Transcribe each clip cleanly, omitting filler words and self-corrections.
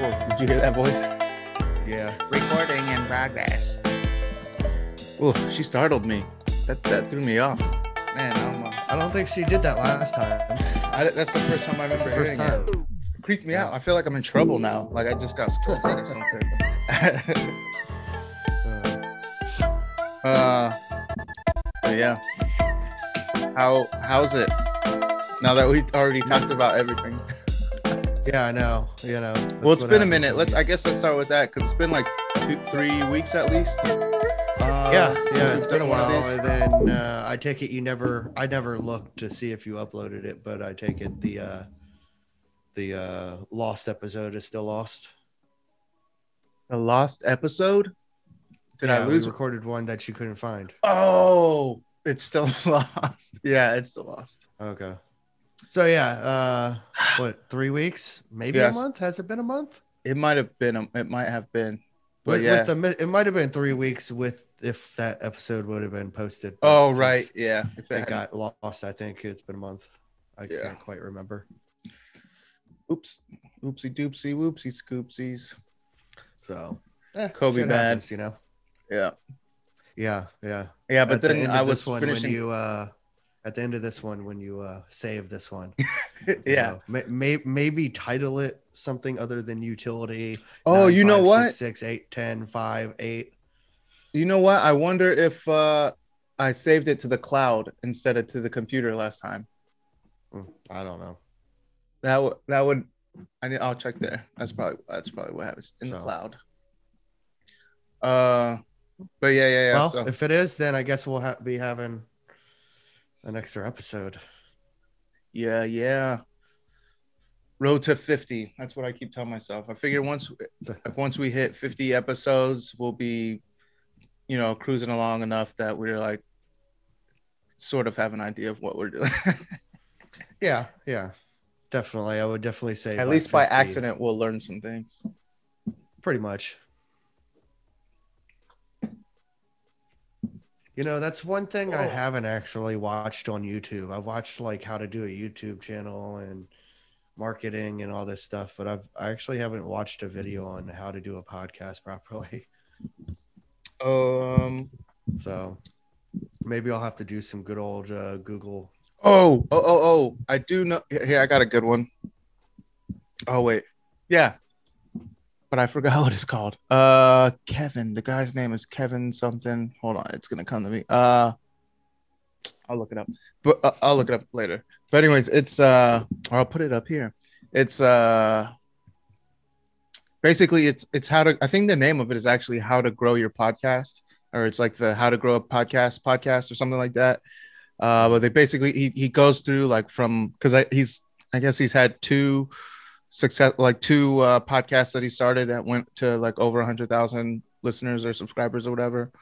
Did you hear that voice? Yeah. Recording in progress. Oof, she startled me. That threw me off. Man, I don't think she did that last time. that's the first time I remember hearing it. It creeped me out. I feel like I'm in trouble now. Like I just got scolded or something. But yeah. How's it? Now that we already talked about everything. Yeah, I know. You know. Well, it's been a minute. I guess let's start with that because it's been like 2-3 weeks at least. It's been a while. And then I take it I never looked to see if you uploaded it, but I take it the lost episode is still lost. A lost episode? Did I lose? We recorded one that you couldn't find. Oh, it's still lost. Yeah, it's still lost. Okay. So yeah, what, 3 weeks? Maybe a month? Has it been a month? It might have been. It might have been. But it might have been 3 weeks if that episode would have been posted. Oh, right. Yeah. If it got lost, I think it's been a month. I can't quite remember. Oops. Oopsie doopsie whoopsie scoopsies. So Kobe bad. Happens, you know. Yeah. Yeah. But then I was finishing. At the end of this one, when you save this one, yeah, maybe title it something other than utility. Oh, 9, you 5, know what? 6, 6, 8, 10, 5, 8. You know what? I wonder if I saved it to the cloud instead of to the computer last time. I don't know. That would. I'll check there. That's probably what happens in the cloud. But yeah. Well, if it is, then I guess we'll be having an extra episode. Yeah. Road to 50. That's what I keep telling myself. I figure once we hit 50 episodes, we'll be, cruising along enough that we're like sort of have an idea of what we're doing. Yeah. Definitely. I would definitely say at least by accident, we'll learn some things. Pretty much. That's one thing I haven't actually watched on YouTube. I've watched like how to do a YouTube channel and marketing and all this stuff, but I actually haven't watched a video on how to do a podcast properly. So maybe I'll have to do some good old Google. Oh, I do know. Here, I got a good one. Oh, wait. Yeah. But I forgot what it's called. Kevin. The guy's name is Kevin something. Hold on, it's gonna come to me. I'll look it up. But I'll look it up later. But anyways, it's or I'll put it up here. It's basically it's how to. I think the name of it is actually how to grow your podcast, or it's like the how to grow a podcast or something like that. But they basically he goes through like from because I guess he's had two podcasts that he started that went to like over 100,000 listeners or subscribers or whatever.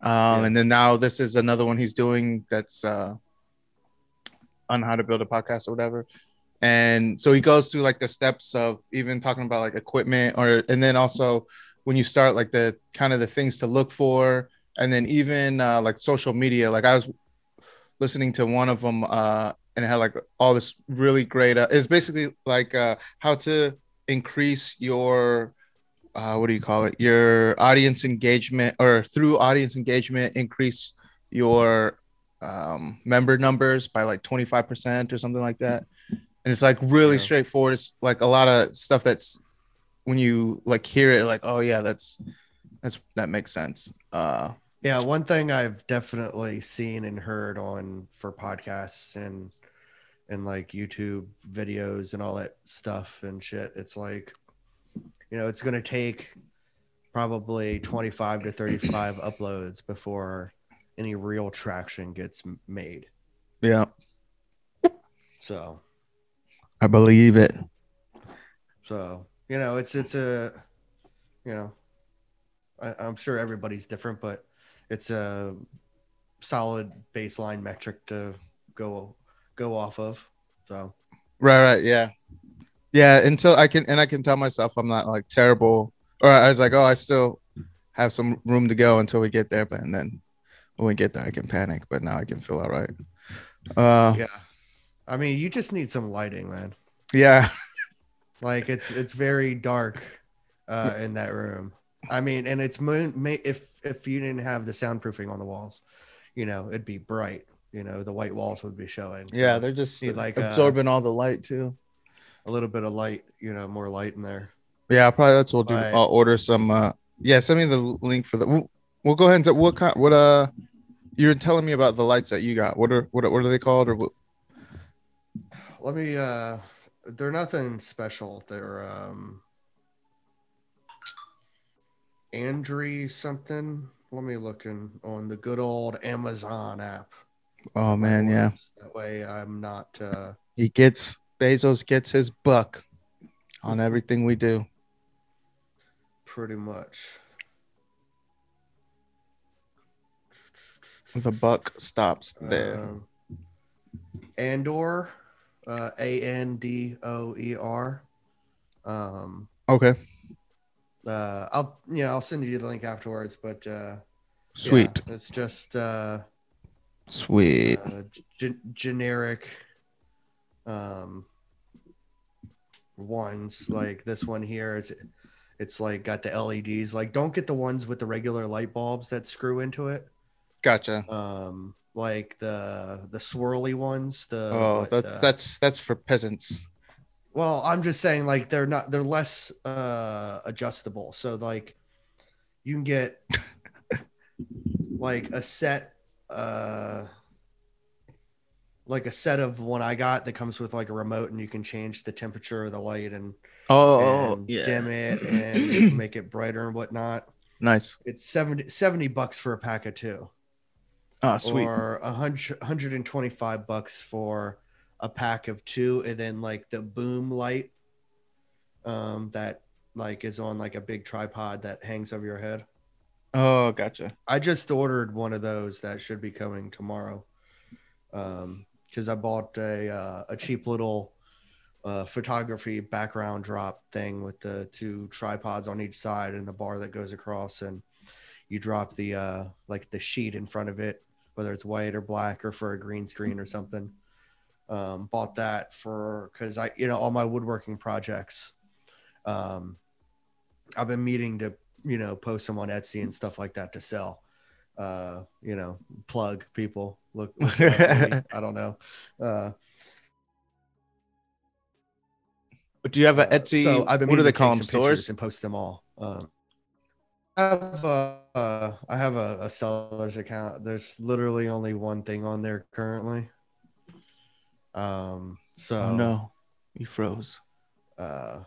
And then now this is another one he's doing that's on how to build a podcast or whatever. And so he goes through like the steps of even talking about like equipment and then also when you start like the kind of the things to look for. And then even like social media, like I was listening to one of them and it had like all this really great. It's basically like how to increase your, what do you call it? Your audience engagement, or through audience engagement, increase your member numbers by like 25% or something like that. And it's like really straightforward. It's like a lot of stuff that's when you like hear it, like, oh yeah, that makes sense. Yeah, one thing I've definitely seen and heard for podcasts and like YouTube videos and all that stuff and shit. It's like, it's going to take probably 25 to 35 uploads before any real traction gets made. Yeah. So I believe it. So, it's a, I'm sure everybody's different, but it's a solid baseline metric to go off of. So right, yeah until I can tell myself I'm not like terrible, or I was like, I still have some room to go until we get there, but and then when we get there I can panic, but now I can feel all right. I mean, you just need some lighting, man. Yeah. Like it's very dark in that room. I mean, and it's if you didn't have the soundproofing on the walls, it'd be bright. The white walls would be showing. Yeah, So they're just need like absorbing all the light too. a little bit of light, more light in there. Yeah, probably that's what we'll do. But I'll order some. Yeah, send me the link for the. We'll go ahead and what kind? What you're telling me about the lights that you got. What are they called? Or what? let me. They're nothing special. They're Andre something. Let me look on the good old Amazon app. Oh man, yeah. That way I'm not. Bezos gets his buck on everything we do. Pretty much. The buck stops there. Andor, Andoer. Okay. I'll send you the link afterwards, but sweet. Yeah, it's just sweet generic ones. Like this one here, it's like got the LEDs. Like don't get the ones with the regular light bulbs that screw into it. Gotcha. Like the swirly ones. That's for peasants. Well, I'm just saying, like they're less adjustable. So like you can get like a set of one I got that comes with like a remote, and you can change the temperature of the light and dim it and make it brighter and whatnot. Nice. It's $70 for a pack of 2. Oh, sweet. Or $125 for a pack of 2, and then like the boom light that like is on like a big tripod that hangs over your head. Oh, gotcha. I just ordered one of those that should be coming tomorrow. Because I bought a cheap little photography background drop thing with the 2 tripods on each side and the bar that goes across, and you drop the like the sheet in front of it, whether it's white or black or for a green screen or something. Bought that because I all my woodworking projects. I've been meaning to post them on Etsy and stuff like that to sell. Plug people look lovely. I don't know. But do you have an Etsy? So I've been what do they to call take them? some pictures Stores and post them all. I have a seller's account. There's literally only one thing on there currently. So oh no, you froze. I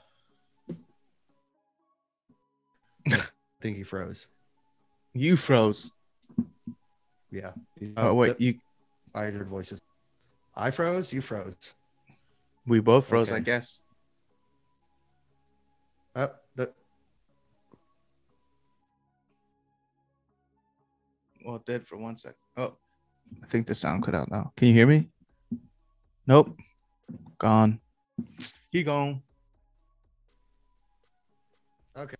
think he froze. You froze. Yeah. Oh wait, I heard voices. I froze. You froze. We both froze, Okay. I guess. Well, it did for 1 second. Oh, I think the sound cut out now. Can you hear me? Nope. Gone. He gone. Okay.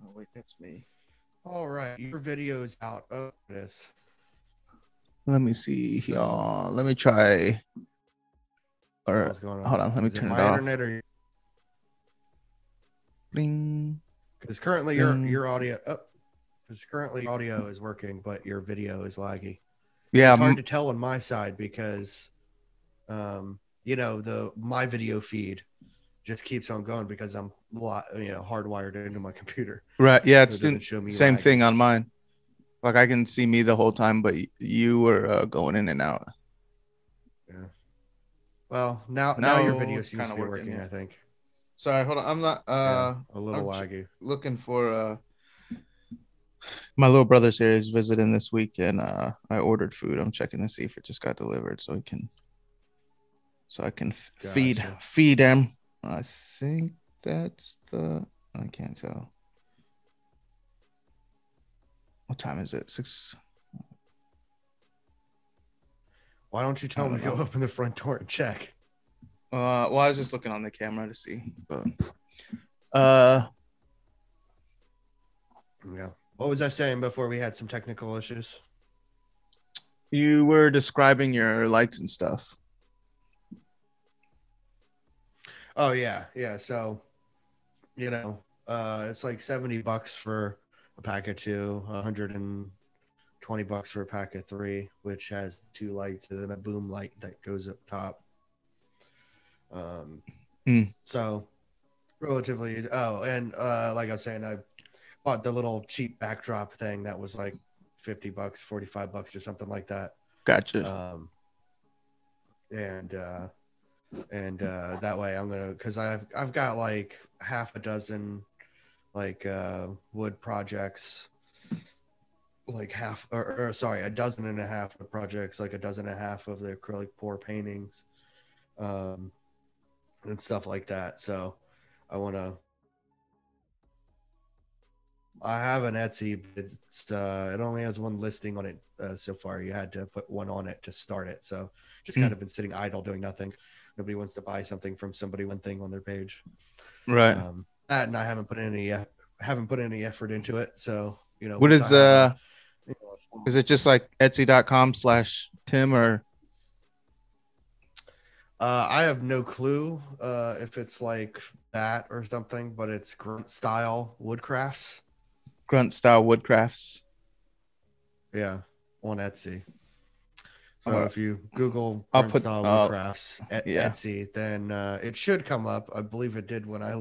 Oh, wait, that's me. All right. Your video is out. Oh, it is. Let me see. Let me try. Or what's going on? Hold on. Let me turn it my off. internet or Bling. because currently your audio because currently audio is working, but your video is laggy. Yeah. It's hard to tell on my side because my video feed just keeps on going because I'm hardwired into my computer. Right. Yeah, so it's the same thing on mine. Like I can see me the whole time, but you were going in and out. Yeah. Well, now your video seems to be working, I think. Sorry, hold on. I'm not a little laggy. Looking for my little brother's here. He's visiting this week, and I ordered food. I'm checking to see if it just got delivered, so I can feed him. I think that's I can't tell. What time is it? 6. Why don't you tell him to go open the front door and check? Well, I was just looking on the camera to see, but yeah. What was I saying before we had some technical issues? You were describing your lights and stuff. Oh yeah, yeah. So it's like $70 for a pack of two, $120 for a pack of three, which has two lights and then a boom light that goes up top. So relatively easy. Oh, and like I was saying, I bought the little cheap backdrop thing that was like $50, $45 or something like that. Gotcha. And that way I'm gonna, because I've got like half a dozen like wood projects, like half or sorry, a dozen and a half of projects, like a dozen and a half of the acrylic pour paintings, and stuff like that. So I want to. I have an Etsy, but it only has one listing on it so far. You had to put one on it to start it, so just kind of been sitting idle doing nothing. Nobody wants to buy something from somebody, one thing on their page, Right. That, and I haven't put any effort into it. So What once is I have a, is it just like etsy.com/Tim or? I have no clue if it's like that or something, but it's GruntStyleWoodcrafts. GruntStyleWoodcrafts. Yeah, on Etsy. So All right. if you Google I'll put GruntStyleWoodcrafts at yeah. Etsy, then it should come up. I believe it did when I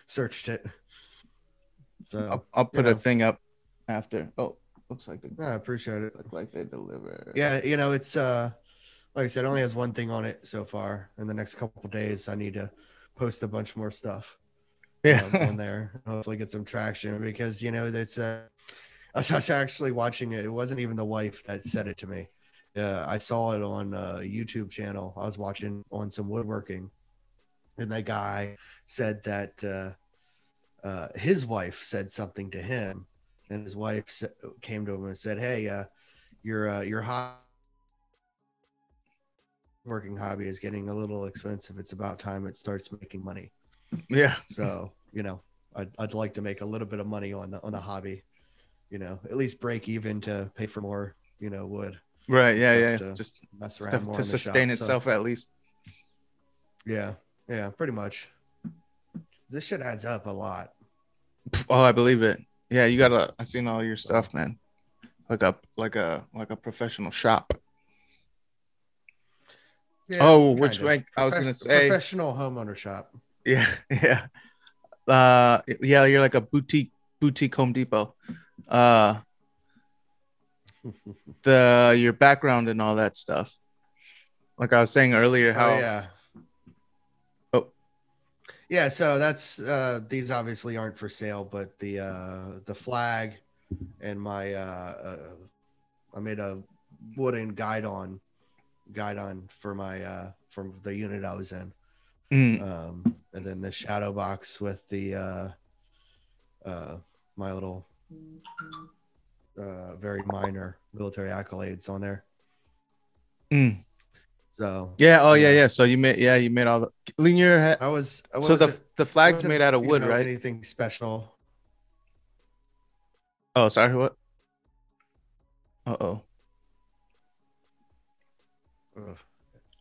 searched it. So I'll put a thing up after. Oh, looks like I appreciate it. Look like they deliver. Yeah, it's like I said, it only has one thing on it so far. In the next couple of days, I need to post a bunch more stuff on there. Hopefully get some traction because, that's I was actually watching it. It wasn't even the wife that said it to me. I saw it on a YouTube channel. I was watching on some woodworking, and that guy said that his wife said something to him, and his wife came to him and said, "Hey, your working hobby is getting a little expensive. It's about time it starts making money." Yeah. So, I'd like to make a little bit of money on a hobby, at least break even to pay for more, wood. Right. Yeah. Just mess around more to sustain itself at least. Yeah. Yeah. Pretty much. This shit adds up a lot. Oh, I believe it. Yeah, you gotta. I've seen all your stuff, man. Like a professional shop. Yeah, which way I was gonna say professional homeowner shop. Yeah, yeah. Yeah, you're like a boutique Home Depot. Your background and all that stuff. Like I was saying earlier, how yeah, so that's these obviously aren't for sale, but the flag and my I made a wooden guide on for my from the unit I was in. And then the shadow box with the my little very minor military accolades on there. So yeah. So you made all the linear head. So the flag's made out of wood, right? Anything special? Oh, sorry, what? Uh-oh.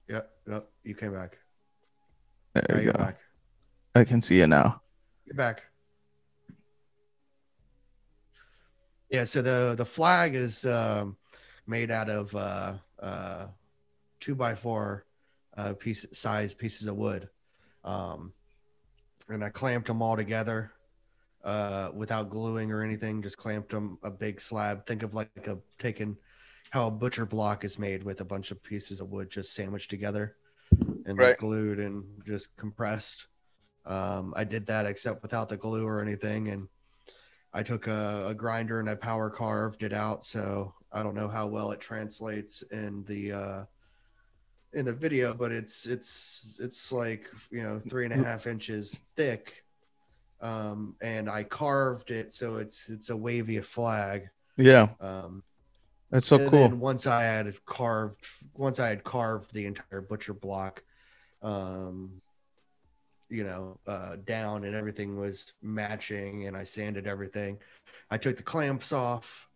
Yep, you came back. There you go. Back. I can see it now. You're back. Yeah, so the flag is made out of 2x4 pieces of wood, and I clamped them all together without gluing or anything. Just clamped them a big slab. Think of like taking how a butcher block is made with a bunch of pieces of wood just sandwiched together and then glued and just compressed. I did that except without the glue or anything, and I took a grinder and I power carved it out. So I don't know how well it translates in the video, but it's like 3.5 inches thick, and I carved it so it's a wavy flag. Yeah. That's so cool. Then once I had carved the entire butcher block, down and everything was matching and I sanded everything. I took the clamps off,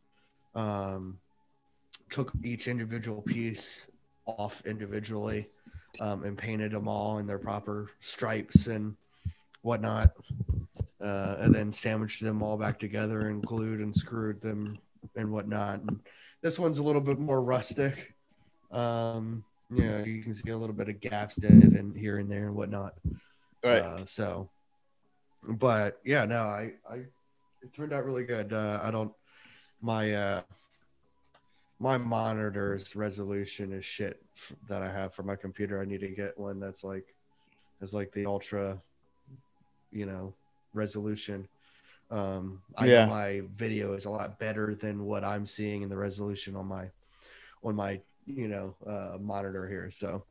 took each individual piece off individually, and painted them all in their proper stripes and whatnot, and then sandwiched them all back together and glued and screwed them and whatnot. And this one's a little bit more rustic. You can see a little bit of gaps in it and here and there and whatnot. Right. But yeah, no, it turned out really good. My monitor's resolution is shit that I have for my computer. I need to get one that's like the ultra, resolution. I know my video is a lot better than what I'm seeing in the resolution on my monitor here. So,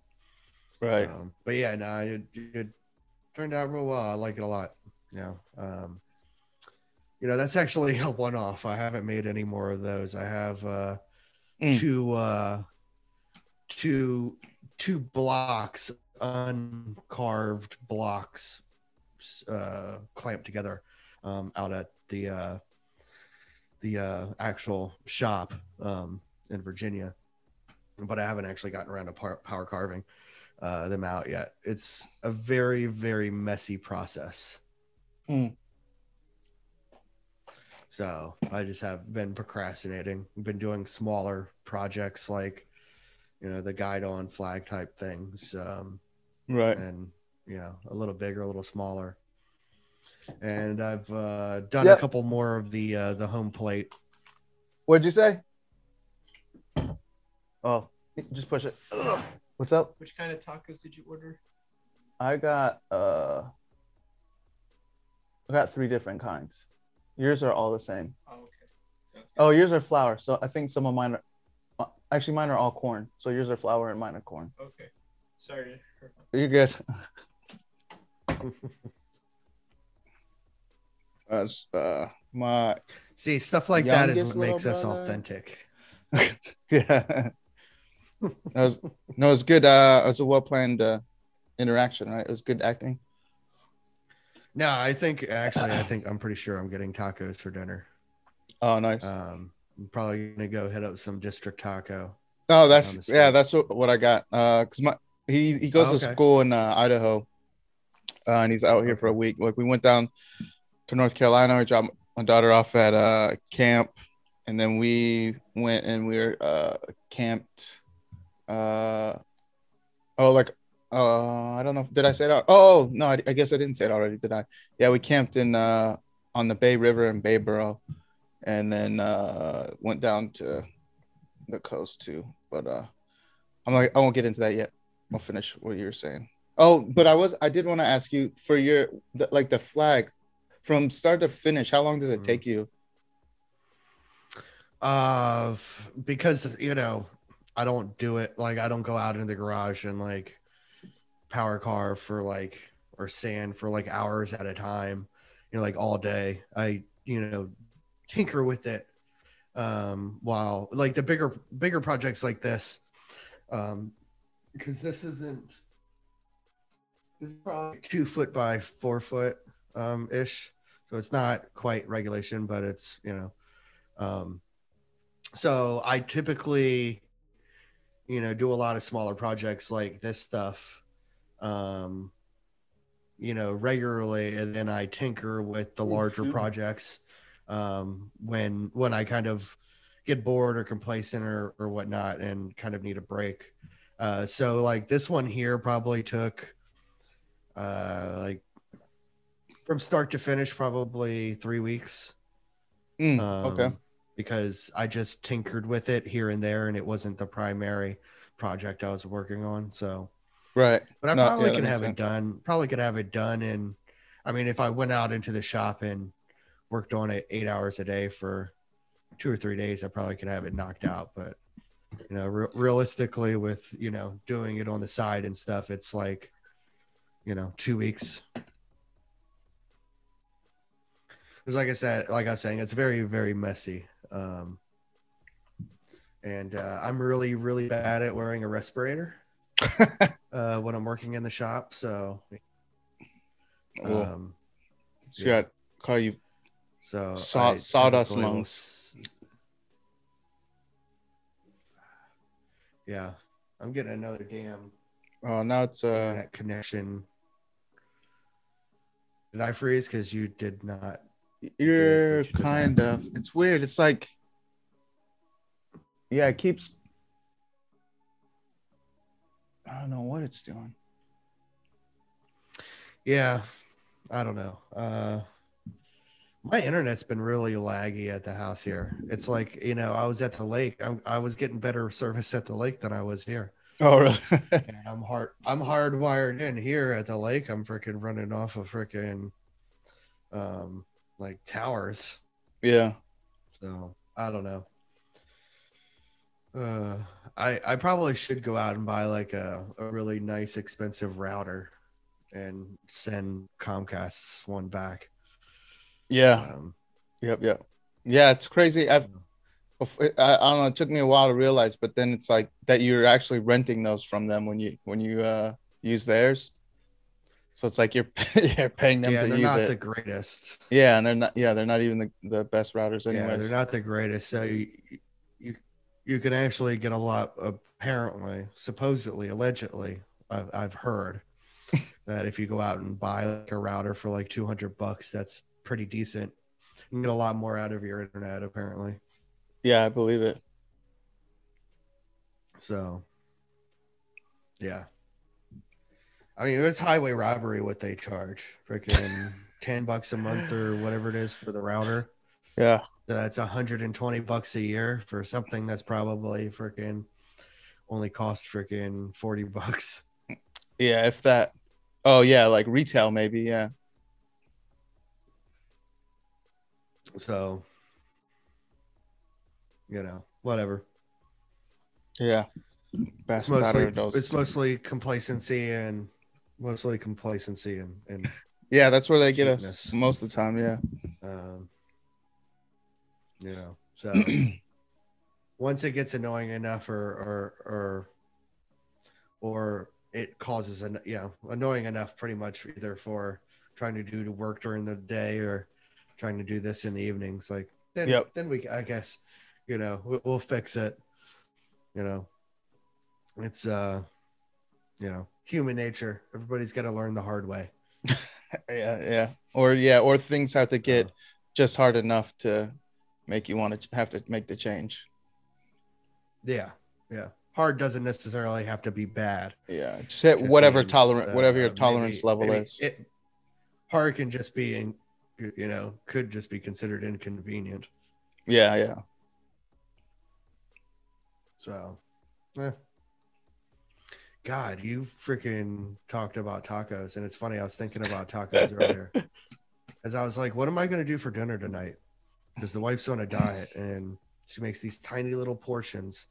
right. But yeah, no, it turned out real well. I like it a lot. That's actually a one-off. I haven't made any more of those. I have two blocks, uncarved blocks, clamped together out at the actual shop in Virginia, but I haven't actually gotten around to power carving them out yet. It's a very, very messy process. So I just have been procrastinating. I've been doing smaller projects like, the guide on flag type things. Right. And, a little bigger, a little smaller. And I've done a couple more of the home plate. What'd you say? Oh, just push it. What's up? Which kind of tacos did you order? I got 3 different kinds. Yours are all the same. Oh, okay. Oh, yours are flour. So I think some of mine are actually mine are all corn. So yours are flour and mine are corn. Okay. Sorry. You're good. My stuff like that is what makes us authentic. Yeah. It's good. It was a well-planned interaction, right? It was good acting. No, I think I'm pretty sure I'm getting tacos for dinner. Oh, nice. I'm probably gonna go hit up some District Taco. Oh, that's what I got. Cause he goes to school in Idaho, and he's out here for a week. Like we went down to North Carolina. I dropped my daughter off at camp, and then we went and we were camped. I don't know. Did I say it? Oh no, I guess I didn't say it already. Did I? Yeah, we camped in on the Bay River in Bayboro, and then went down to the coast too. But I won't get into that yet. I'll finish what you were saying. Oh, but I did want to ask you for the flag from start to finish. How long does it take you? Because I don't do it. Like I don't go out in the garage and like power carve for or sand for hours at a time, like all day. I tinker with it while like the bigger projects like this, because this is probably 2 foot by 4 foot ish, so it's not quite regulation, but it's so I typically do a lot of smaller projects like this stuff regularly, and then I tinker with the larger projects when I kind of get bored or complacent or whatnot and kind of need a break. So like this one here probably took from start to finish probably 3 weeks. Okay. Because I just tinkered with it here and there, and it wasn't the primary project I was working on. So right. But I probably could have it done. Probably could have it done. And I mean, if I went out into the shop and worked on it 8 hours a day for 2 or 3 days, I probably could have it knocked out. But, realistically with, doing it on the side and stuff, it's like, 2 weeks. Because like I was saying, it's very, very messy. And I'm really, really bad at wearing a respirator. When I'm working in the shop, so should I call you sawdust lungs? Yeah, I'm getting another damn Oh, now it's internet connection. Did I freeze? Because you did not. You're kind of. It's weird. It's like, yeah, it keeps. I don't know what it's doing. Yeah, I don't know. My internet's been really laggy at the house here. It's like, I was at the lake. I was getting better service at the lake than I was here. Oh, really? And I'm hardwired in here at the lake. I'm freaking running off of freaking like towers. Yeah. So I don't know. I probably should go out and buy like a really nice expensive router and send Comcast's one back. Yeah. Yep. Yeah, it's crazy. I don't know. It took me a while to realize, but then it's like that you're actually renting those from them when you use theirs. So it's like you're paying them to use it. They're not the greatest. Yeah, and they're not. Yeah, they're not even the best routers anyways. Yeah, they're not the greatest. So you can actually get a lot. Apparently, supposedly, allegedly, I've heard that if you go out and buy like a router for like $200, that's pretty decent. You can get a lot more out of your internet, apparently. Yeah, I believe it. So, yeah. I mean, it's highway robbery what they charge. Freaking $10 a month or whatever it is for the router. Yeah. That's $120 a year for something that's probably freaking only cost freaking $40. Yeah, if that. Oh yeah, like retail maybe. Yeah. So, whatever. Yeah. It's mostly complacency and yeah, that's where they get cheapness. us most of the time. Yeah. So once it gets annoying enough or it causes annoying enough pretty much either for trying to do work during the day or trying to do this in the evenings, like then we, I guess, we'll fix it. It's human nature. Everybody's got to learn the hard way. yeah. Or things have to get just hard enough to make you want to have to make the change. Yeah. Hard doesn't necessarily have to be bad. Yeah, just hit whatever your tolerance level is. Hard can just be, could just be considered inconvenient. Yeah. So, God, you freaking talked about tacos, and it's funny. I was thinking about tacos earlier, as I was like, "What am I going to do for dinner tonight?" Because the wife's on a diet, and she makes these tiny little portions,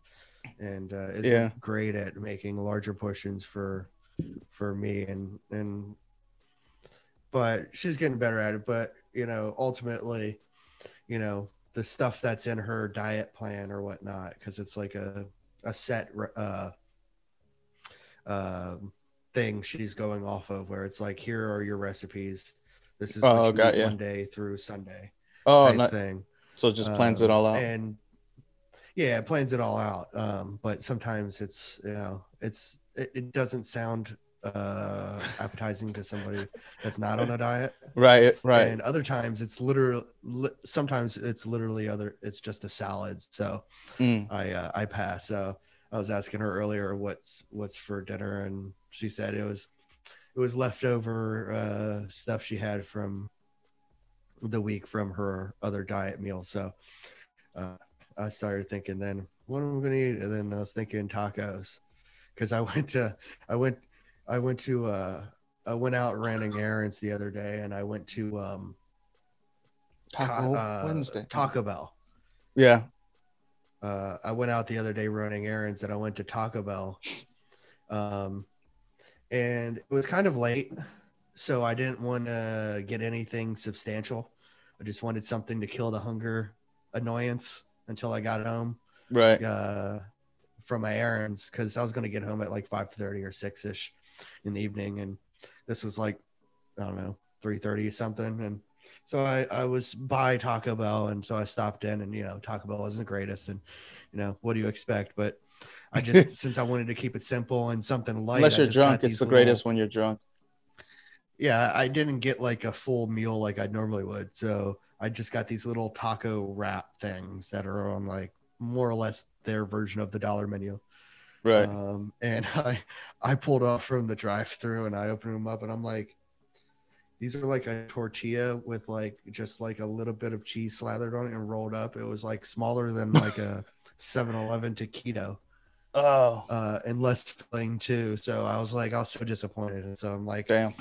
and isn't great at making larger portions for me, and but she's getting better at it. But ultimately, the stuff that's in her diet plan or whatnot, because it's like a set thing she's going off of, where it's like, here are your recipes. This is what you eat Monday through Sunday. Thing. So it just plans it all out. And it plans it all out. But sometimes it's it doesn't sound appetizing to somebody that's not on a diet. Right. And other times it's literally it's just a salad. So I pass. So I was asking her earlier what's for dinner, and she said it was leftover stuff she had from the week from her other diet meal. So I started thinking, then what am I gonna eat? And then I was thinking tacos, because I went out running errands the other day, and I went to Taco Bell. Yeah. I went out the other day running errands, and I went to Taco Bell. And it was kind of late, so I didn't want to get anything substantial. I just wanted something to kill the hunger annoyance until I got home. Right. From my errands, because I was going to get home at like 5:30 or 6ish in the evening, and this was like, I don't know, 3:30 something. And so I was by Taco Bell, and so I stopped in, and Taco Bell wasn't the greatest, and what do you expect? But I just since I wanted to keep it simple and something light. Unless I you're just got drunk, it's these the little- greatest when you're drunk. Yeah, I didn't get like a full meal like I normally would. So I just got these little taco wrap things that are on like more or less their version of the dollar menu. Right. And I pulled off from the drive-through and I opened them up and I'm like, these are like a tortilla with like just like a little bit of cheese slathered on it and rolled up. It was like smaller than like a 7-Eleven taquito. Oh, And less filling too. So I was like, I was so disappointed. And so I'm like, damn.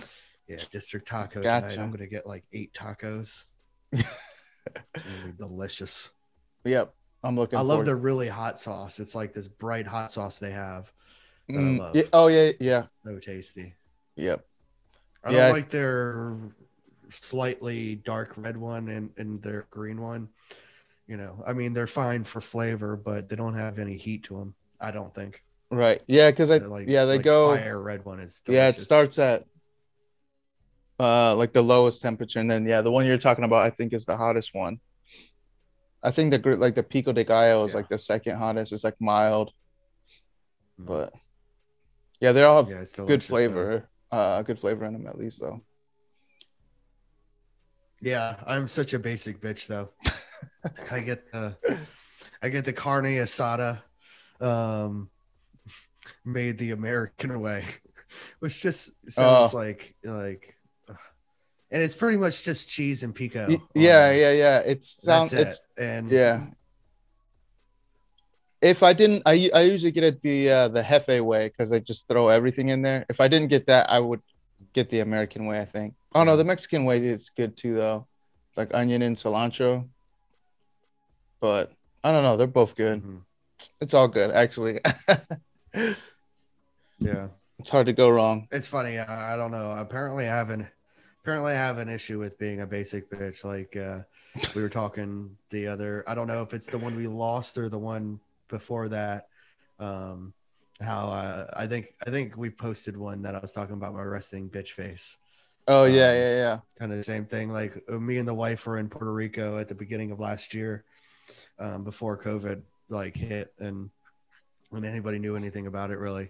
yeah, District Taco Gotcha. tonight. I'm gonna get like 8 tacos. It's gonna be delicious. Yep. I'm looking I love forward. the really hot sauce. It's like this bright hot sauce they have that I love. Yeah. Oh yeah, yeah. So tasty. Yep. I don't like their slightly dark red one and their green one. You know, I mean, they're fine for flavor, but they don't have any heat to them. I don't think. Right. Yeah, because they like go. Fire red one is delicious. Yeah, it starts at like the lowest temperature, and then the one you're talking about, I think, is the hottest one. I think the Pico de Gallo is like the second hottest. It's like mild, but yeah, they all have good flavor. Good flavor in them at least, though. Yeah, I'm such a basic bitch though. I get the carne asada, made the American way, which just sounds like, and it's pretty much just cheese and pico. Yeah. It sounds. It's and yeah. If I didn't, I usually get it the Jefe way because they just throw everything in there. If I didn't get that, I would get the American way, I think. Oh no, the Mexican way is good too though, like onion and cilantro. But I don't know, they're both good. Mm-hmm. It's all good actually. Yeah, it's hard to go wrong. It's funny. I don't know. Apparently I have an issue with being a basic bitch. Like we were talking the other. I don't know if it's the one we lost or the one before that. How I think we posted one that I was talking about my resting bitch face. Oh yeah. Kind of the same thing. Like me and the wife were in Puerto Rico at the beginning of last year, before COVID like hit, and when anybody knew anything about it really.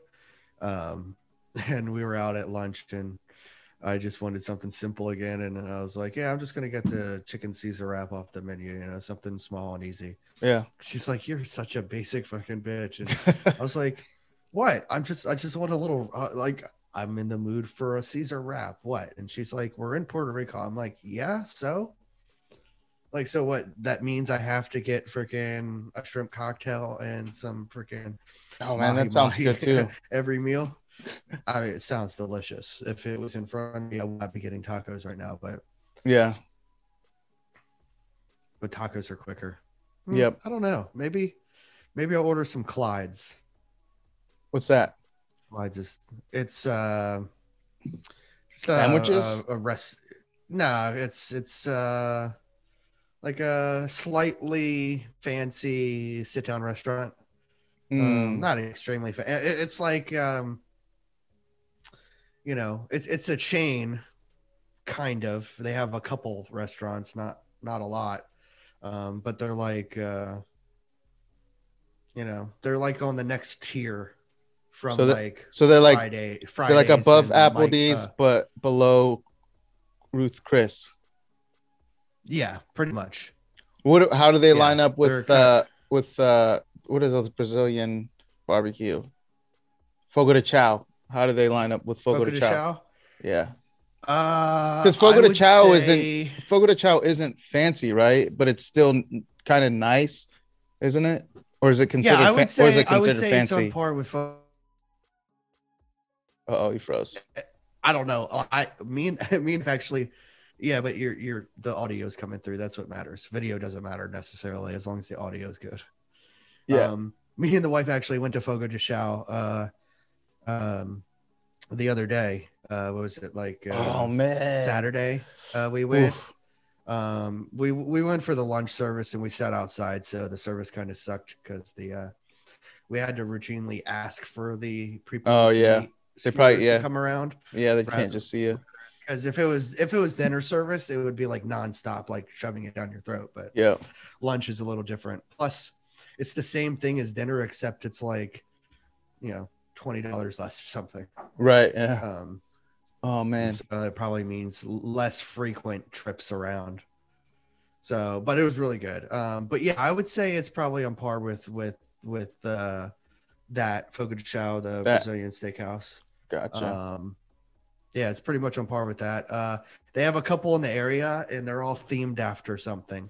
And we were out at lunch, and I just wanted something simple again, and I was like, "Yeah, I'm just gonna get the chicken Caesar wrap off the menu, something small and easy." Yeah. She's like, "You're such a basic fucking bitch," and I was like, "What? I just want a little like I'm in the mood for a Caesar wrap. What?" And she's like, "We're in Puerto Rico." I'm like, "Yeah, so." Like, so what? That means I have to get freaking a shrimp cocktail and some freaking. Oh man, that sounds good too. Every meal. I mean, it sounds delicious. If it was in front of me, I would not be getting tacos right now. But yeah, but tacos are quicker. Yep. I don't know. Maybe I'll order some Clydes. What's that? Clydes is it's sandwiches. No, it's like a slightly fancy sit down restaurant. Not extremely it's like it's a chain, kind of. They have a couple restaurants, not a lot, but they're like they're like on the next tier from they're like Fridays, they're like above Applebee's but below Ruth Chris. Yeah, pretty much. How do they line up with what is those Brazilian barbecue? Fogo de Chao. How do they line up with Fogo de Chao? Yeah. Because Fogo de Chao isn't fancy, right? But it's still kind of nice, isn't it? Or is it considered? Yeah, I would say fancy? It's on par with. Oh, he froze. I don't know. Me and actually. Yeah, but the audio is coming through. That's what matters. Video doesn't matter necessarily as long as the audio is good. Yeah. Me and the wife actually went to Fogo de Chao the other day. What was it like? Oh man, Saturday. We went. We went for the lunch service and we sat outside, so the service kind of sucked because we had to routinely ask for the people. Oh yeah, they probably to come around. Yeah, they can't just see you. Because if it was dinner service, it would be like nonstop, like shoving it down your throat. But yeah, lunch is a little different. Plus, it's the same thing as dinner, except it's like, $20 less or something. Right. Yeah. Oh man. So it probably means less frequent trips around. So, but it was really good. But yeah, I would say it's probably on par with that Fogo de Chao, the Brazilian steakhouse. Gotcha. Yeah, it's pretty much on par with that. They have a couple in the area, and they're all themed after something.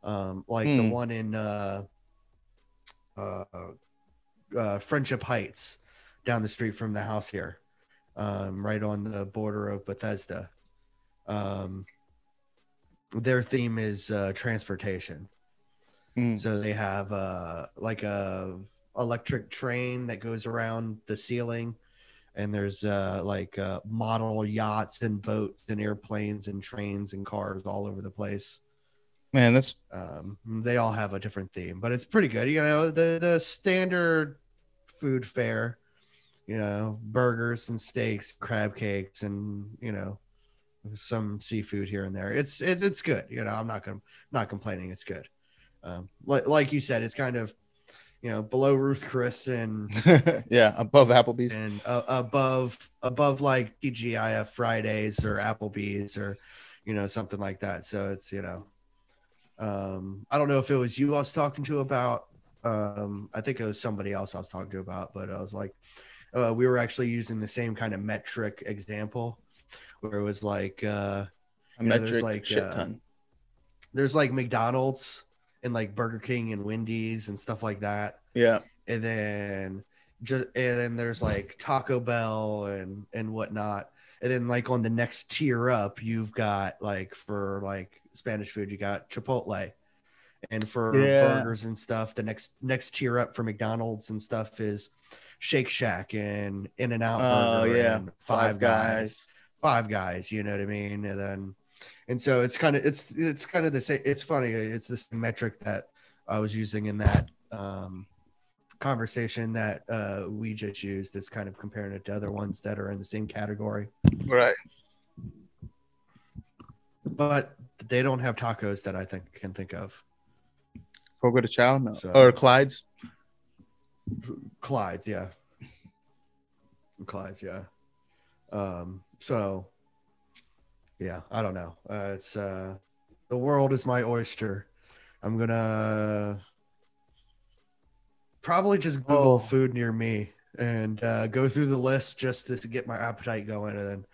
Like the one in Friendship Heights, down the street from the house here, right on the border of Bethesda. Their theme is transportation. So they have like a electric train that goes around the ceiling, and there's like model yachts and boats and airplanes and trains and cars all over the place. Man, that's they all have a different theme, but it's pretty good. The standard food fare, burgers and steaks, crab cakes, and some seafood here and there. It's good. I'm not complaining. It's good. Like you said, it's kind of below Ruth Chris and yeah, above Applebee's and above like TGIF Fridays or Applebee's or something like that. So it's I don't know if it was you I was talking to about. I think it was somebody else I was talking to about, but I was like, we were actually using the same kind of metric example where it was like a metric like shit ton. There's like McDonald's and like Burger King and Wendy's and stuff like that. Yeah. And then there's like Taco Bell and whatnot. And then like on the next tier up, you've got like for like Spanish food, you got Chipotle. And for burgers and stuff, the next tier up for McDonald's and stuff is Shake Shack and In-N-Out Burger and Five Guys. Five Guys, you know what I mean? And so it's kind of the same. It's funny. It's this metric that I was using in that conversation that we just used, is kind of comparing it to other ones that are in the same category. Right. But they don't have tacos that I can think of. Fogo de Chao? No. Or Clyde's? Clyde's, yeah. Clyde's, yeah. So yeah, I don't know. It's the world is my oyster. I'm gonna probably just Google food near me and go through the list just to get my appetite going. And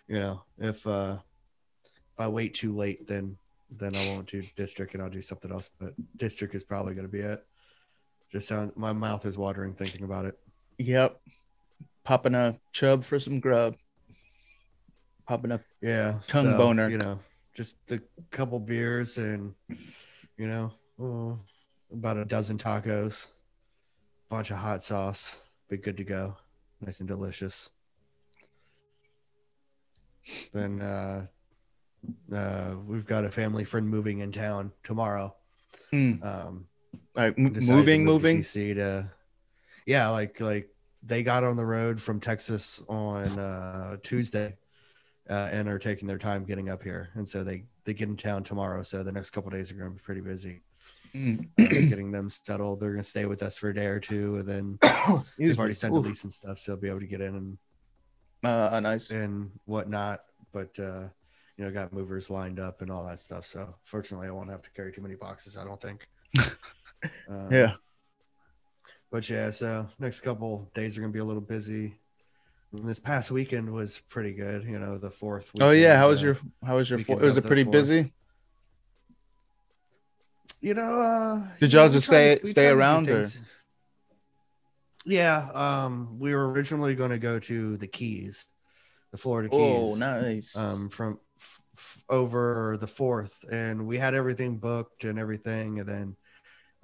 then, if I wait too late, then I won't do district and I'll do something else. But district is probably gonna be it. My mouth is watering thinking about it. Yep. Popping a chub for some grub. Popping up, tongue boner. Just a couple beers and about a dozen tacos, bunch of hot sauce, be good to go, nice and delicious. Then we've got a family friend moving in town tomorrow. Like moving DC to, like they got on the road from Texas on Tuesday. And are taking their time getting up here, and so they get in town tomorrow. So the next couple of days are going to be pretty busy. Getting them settled. They're going to stay with us for a day or two, and then they've already signed the lease and stuff, so they'll be able to get in and nice and whatnot. But got movers lined up and all that stuff. So fortunately, I won't have to carry too many boxes. I don't think. Yeah. But yeah, so next couple days are going to be a little busy. And this past weekend was pretty good, the fourth weekend. Oh yeah, how was your fourth? Was it pretty busy? Did y'all just stay around or? Yeah, we were originally going to go to the Keys, the Florida Keys. Oh, nice. From over the 4th, and we had everything booked and everything, and then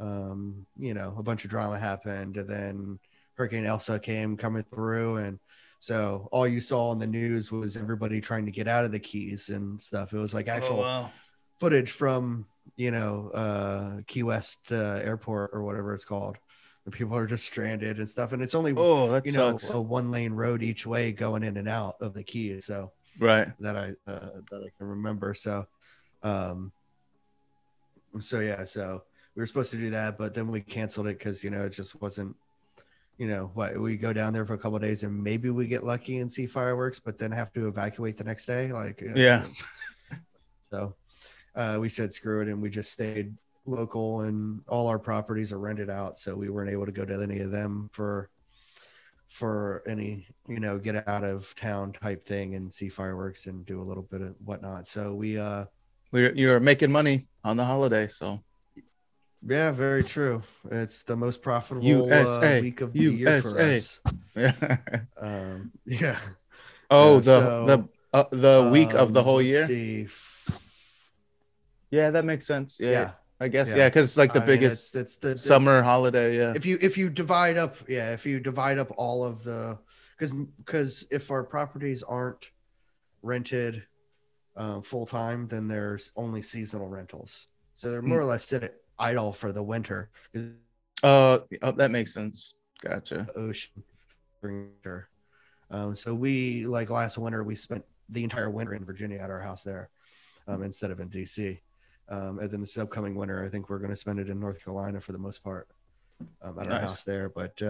a bunch of drama happened, and then Hurricane Elsa coming through, and so all you saw on the news was everybody trying to get out of the Keys and stuff. It was like actual footage from, Key West airport or whatever it's called. The people are just stranded and stuff. And it's only, sucks. A 1-lane road each way going in and out of the Keys. So right. That I can remember. So, so we were supposed to do that, but then we canceled it because it just wasn't. What we go down there for a couple of days and maybe we get lucky and see fireworks, but then have to evacuate the next day. Yeah. So we said screw it, and we just stayed local, and all our properties are rented out, so we weren't able to go to any of them for any get out of town type thing and see fireworks and do a little bit of whatnot. So you're making money on the holiday, so yeah, very true. It's the most profitable week of the year for us. Yeah. Yeah. Oh, the week of the whole year. See. Yeah, that makes sense. Yeah. I guess. Yeah. Yeah, because it's like the biggest summer holiday. Yeah. If you divide up all of the, because if our properties aren't rented full time, then there's only seasonal rentals. So they're more or less idle for the winter. That makes sense. Gotcha. Ocean winter. So we, like last winter, we spent the entire winter in Virginia at our house there, instead of in DC. And then this upcoming winter, I think we're going to spend it in North Carolina for the most part, at our house there. But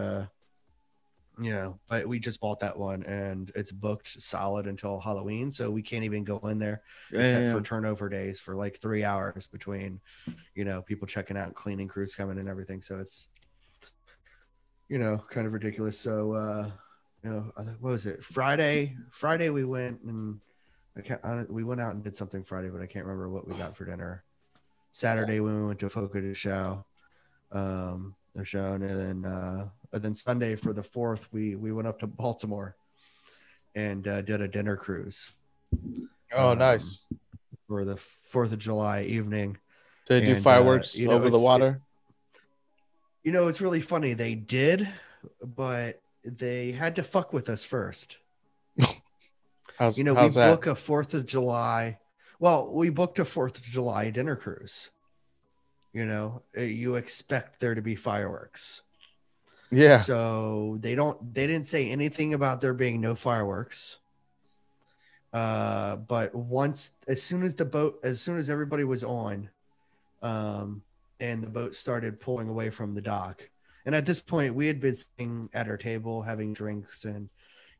but we just bought that one and it's booked solid until Halloween, so we can't even go in there except for turnover days for like 3 hours between people checking out and cleaning crews coming and everything. So it's kind of ridiculous. So what was it, Friday we went and we went out and did something Friday, but I can't remember what we got for dinner. Saturday when we went to Foca de Chao, they're showing, and then Sunday for the 4th we went up to Baltimore and did a dinner cruise. Oh, nice. For the 4th of July evening. Did they do fireworks over the water? It's really funny. They did, but they had to fuck with us first. How's we that? book a 4th of July. Well, we booked a 4th of July dinner cruise. You expect there to be fireworks. Yeah. So they didn't say anything about there being no fireworks. But as soon as everybody was on, and the boat started pulling away from the dock. And at this point we had been sitting at our table, having drinks and,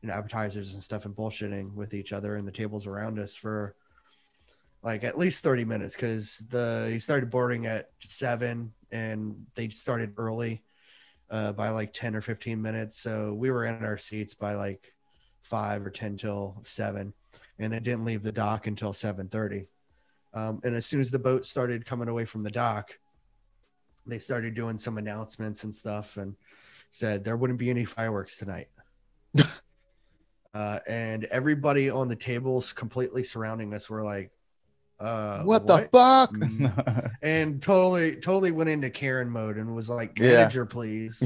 appetizers and stuff and bullshitting with each other and the tables around us for like at least 30 minutes. Cause he started boarding at 7 and they started early, by like 10 or 15 minutes. So we were in our seats by like 5 or 10 till 7, and it didn't leave the dock until 7:30. And as soon as the boat started coming away from the dock, they started doing some announcements and stuff and said there wouldn't be any fireworks tonight. And everybody on the tables completely surrounding us were like, what the fuck? And totally went into Karen mode and was like, manager, please.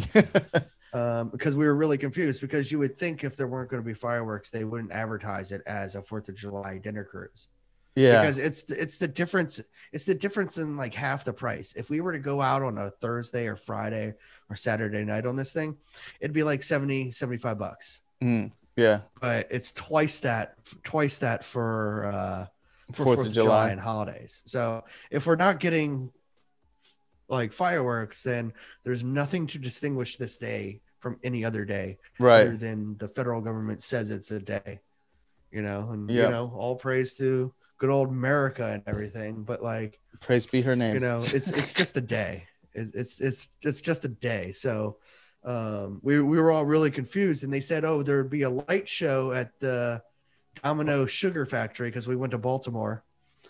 Because we were really confused, because you would think if there weren't going to be fireworks, they wouldn't advertise it as a 4th of July dinner cruise. Yeah, because it's the difference in like half the price. If we were to go out on a Thursday or Friday or Saturday night on this thing, it'd be like $75. Yeah, but it's twice that for 4th of July and holidays. So if we're not getting like fireworks, then there's nothing to distinguish this day from any other day, right? Other than the federal government says it's a day, and all praise to good old America and everything. But like, praise be her name. It's just a day. It's just a day. So we were all really confused, and they said, oh, there'd be a light show at the Domino Sugar Factory, because we went to Baltimore.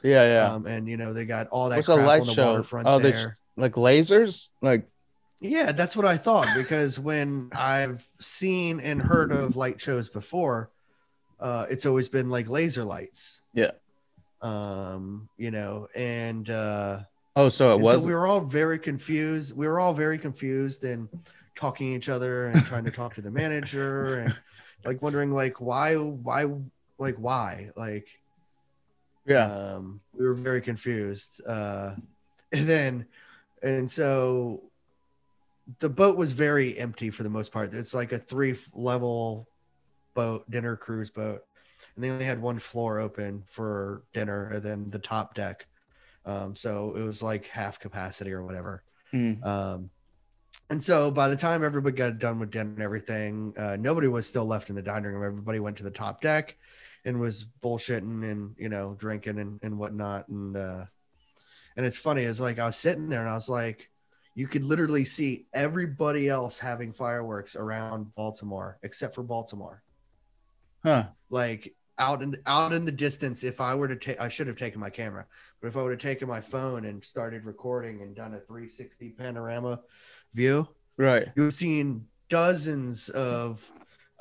Yeah. And they got all that. What's crap a light on the show? Waterfront there. Like lasers, like. Yeah, that's what I thought, because when I've seen and heard of light shows before, it's always been like laser lights. Yeah. So it was. So we were all very confused. And talking to each other and trying to talk to the manager and like wondering like why, yeah. We were very confused. And so the boat was very empty for the most part. It's like a 3-level boat, dinner cruise boat, and they only had 1 floor open for dinner, and then the top deck. So it was like half capacity or whatever. And so by the time everybody got done with dinner and everything, nobody was still left in the dining room. Everybody went to the top deck and was bullshitting and, you know, drinking and whatnot. And it's funny, it's like I was sitting there and I was like, you could literally see everybody else having fireworks around Baltimore except for Baltimore. Huh. Like out in the distance, if I were to take, I should have taken my camera, but if I would have taken my phone and started recording and done a 360 panorama view, right, you've seen dozens of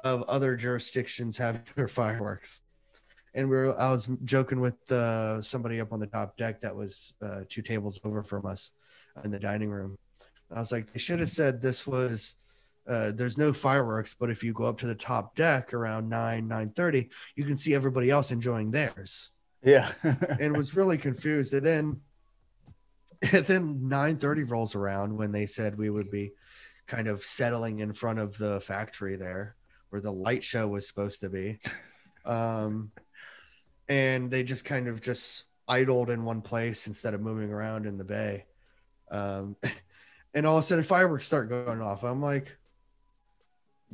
other jurisdictions having their fireworks. And I was joking with somebody up on the top deck that was 2 tables over from us in the dining room. I was like, they should have said this was there's no fireworks, but if you go up to the top deck around 9:30, you can see everybody else enjoying theirs. Yeah. And was really confused. And then 9:30 rolls around when they said we would be kind of settling in front of the factory there where the light show was supposed to be. And they just kind of just idled in one place instead of moving around in the bay. And all of a sudden fireworks start going off. I'm like,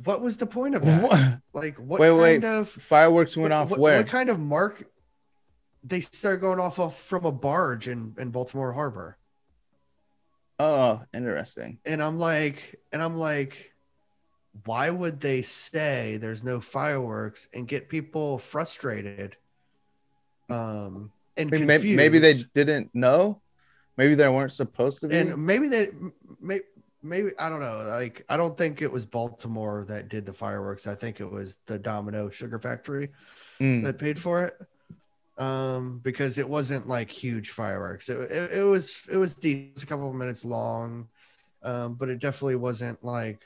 what was the point of that? What? Like, what Wait, kind of fireworks went off where? What kind of mark? They start going off from a barge in Baltimore Harbor. Oh, interesting. And I'm like, why would they say there's no fireworks and get people frustrated? And maybe they didn't know. Maybe they weren't supposed to be. And maybe I don't know. Like, I don't think it was Baltimore that did the fireworks. I think it was the Domino Sugar Factory that paid for it. Because it wasn't like huge fireworks. It was decent, a couple of minutes long, but it definitely wasn't like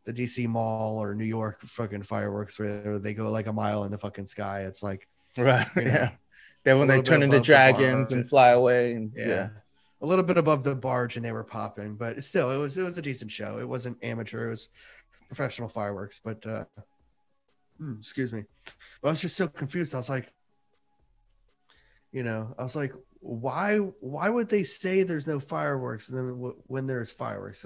the DC Mall or New York fucking fireworks where they go like a mile in the fucking sky. It's like, right, you know, yeah. Then when they turn into dragons and fly away, and yeah, a little bit above the barge, and they were popping, but still, it was a decent show. It wasn't amateur; it was professional fireworks. But excuse me, but I was just so confused. I was like, why would they say there's no fireworks and then when there's fireworks?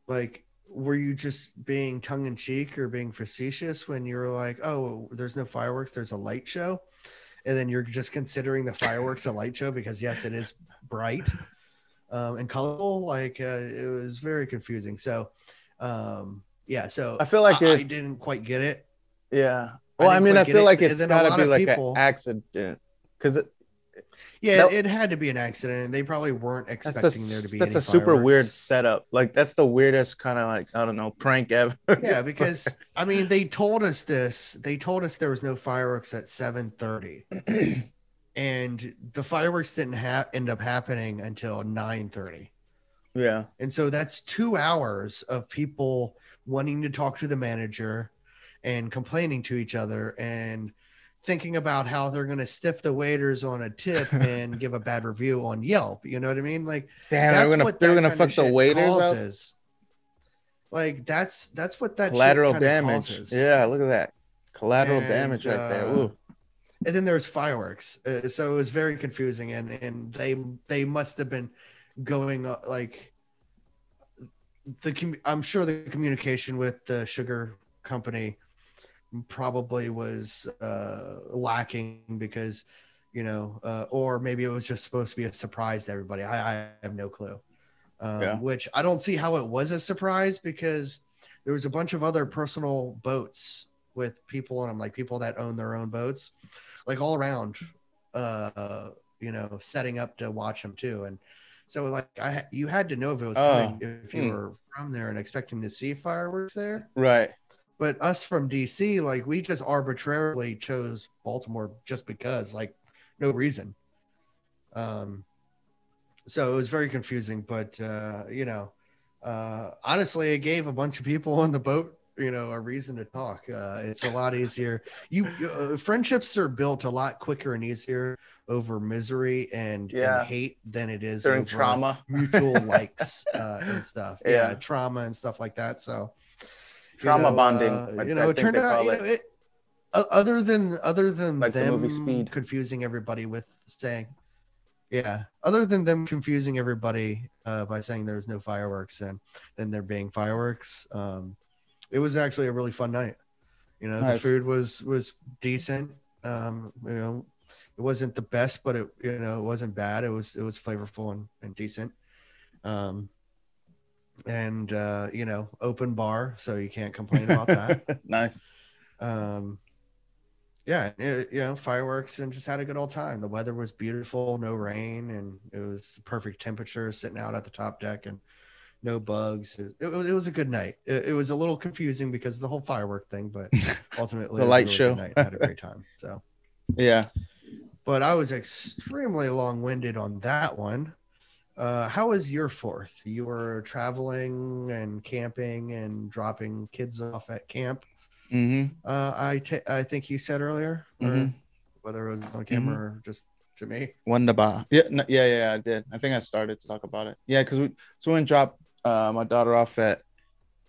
Like, were you just being tongue in cheek or being facetious when you were like, oh, there's no fireworks, there's a light show? And then you're just considering the fireworks a light show because yes, it is bright and colorful. Like, it was very confusing. So, so I feel like I didn't quite get it. Yeah. Well, I feel like it's gotta be like an accident. Because it had to be an accident, and they probably weren't expecting there to be. That's a super weird setup. Like, that's the weirdest kind of, like, I don't know, prank ever. Yeah, because they told us this. They told us there was no fireworks at 7:30, and the fireworks didn't end up happening until 9:30. Yeah, and so that's 2 hours of people wanting to talk to the manager and complaining to each other and thinking about how they're going to stiff the waiters on a tip and give a bad review on Yelp. You know what I mean? Like, damn, they're gonna fuck the waiters causes. Up? Like, that's what that collateral shit damage causes. Yeah, look at that collateral damage right there. Ooh. And then there's fireworks, so it was very confusing, and they must have been going like I'm sure the communication with the sugar company probably was lacking because or maybe it was just supposed to be a surprise to everybody. I have no clue. Which I don't see how it was a surprise, because there was a bunch of other personal boats with people on them, like people that own their own boats, like all around setting up to watch them too. And so, like, you had to know if it was coming if you were from there and expecting to see fireworks there, right? But us from DC, like, we just arbitrarily chose Baltimore just because, like, no reason. So it was very confusing, but honestly, it gave a bunch of people on the boat, a reason to talk. It's a lot easier. Friendships are built a lot quicker and easier over misery and hate than it is during over trauma, mutual likes and stuff. Yeah, trauma and stuff like that. So. Trauma bonding. It turned out, other than like them the movie Speed, confusing everybody with saying, Yeah. Other than them confusing everybody by saying there's no fireworks and then there being fireworks, it was actually a really fun night. You know, the Nice. food was decent. You know, it wasn't the best, but it wasn't bad. It was flavorful and decent. Um, and open bar, so you can't complain about that. Nice. Yeah, fireworks, and just had a good old time. The weather was beautiful, no rain, and it was perfect temperature sitting out at the top deck and no bugs. It was a good night. It was a little confusing because of the whole firework thing, but ultimately The it was light a really show. good night. I had a great time. So Yeah. but I was extremely long-winded on that one. How was your fourth? You were traveling and camping and dropping kids off at camp. I think you said earlier, or whether it was on camera or just to me. Wonderbar. Yeah, yeah, I did. I think I started to talk about it. Yeah, because we went and dropped my daughter off at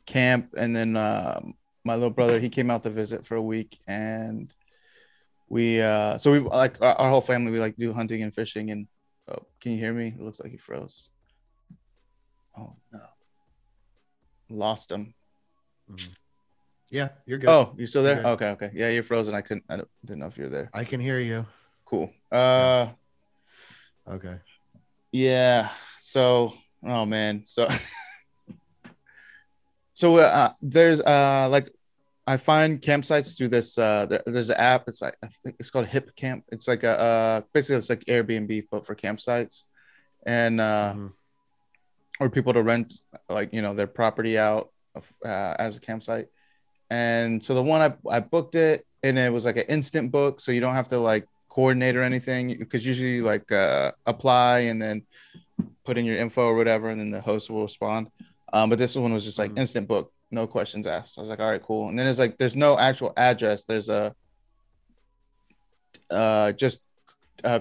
camp, and then my little brother, he came out to visit for a week, and we like our whole family, we like do hunting and fishing. And oh, can you hear me? It looks like he froze. Oh no, lost him. Yeah, you're good. Oh, you still there? Okay. Yeah, you're frozen. I didn't know if you're there. I can hear you. Cool. Okay. Yeah. So, oh man. So there's like I find campsites through this there's an app. It's like, I think it's called HipCamp. It's like a basically it's like Airbnb but for campsites, and or people to rent like their property out as a campsite. And so the one I booked it, and it was like an instant book, so you don't have to like coordinate or anything, because usually like apply and then put in your info or whatever, and then the host will respond. But this one was just like instant book, no questions asked. I was like, all right, cool. And then it's like there's no actual address. There's a just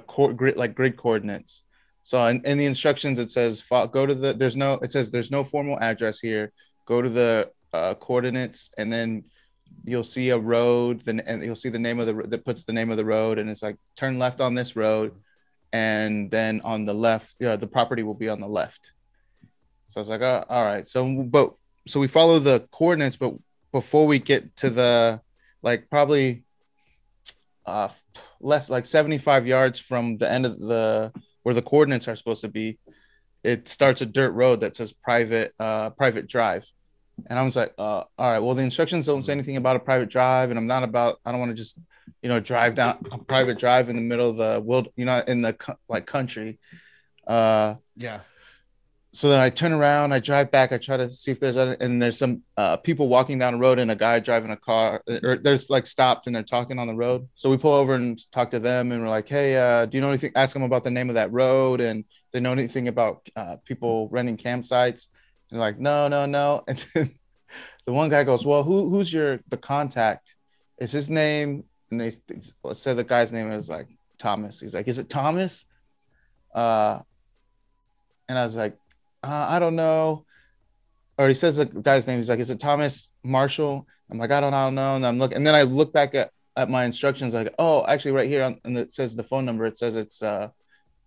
grid coordinates. So in the instructions it says go to the there's no formal address here. Go to the coordinates, and then you'll see a road, and you'll see the name of that puts the name of the road, and it's like turn left on this road, and then on the left, the property will be on the left. So I was like, oh, all right. So we follow the coordinates, but before we get to the like probably less like 75 yards from the end of where the coordinates are supposed to be, it starts a dirt road that says private drive. And I was like, all right, well, the instructions don't say anything about a private drive, and I don't want to just, drive down a private drive in the middle of the world, in the country. Yeah. So then I turn around, I drive back, I try to see if there's some people walking down the road and a guy driving a car, or there's like stopped and they're talking on the road. So we pull over and talk to them, and we're like, hey, do you know anything? Ask them about the name of that road, and if they know anything about people renting campsites. And they're like, no. And then the one guy goes, well, who's the contact? Is his name? And they said the guy's name is like Thomas. He's like, is it Thomas? And I was like, I don't know. Or he says the guy's name. He's like, is it Thomas Marshall? I'm like, I don't know. And I'm looking, and then I look back at my instructions, like, oh, actually right here and it says the phone number. It says it's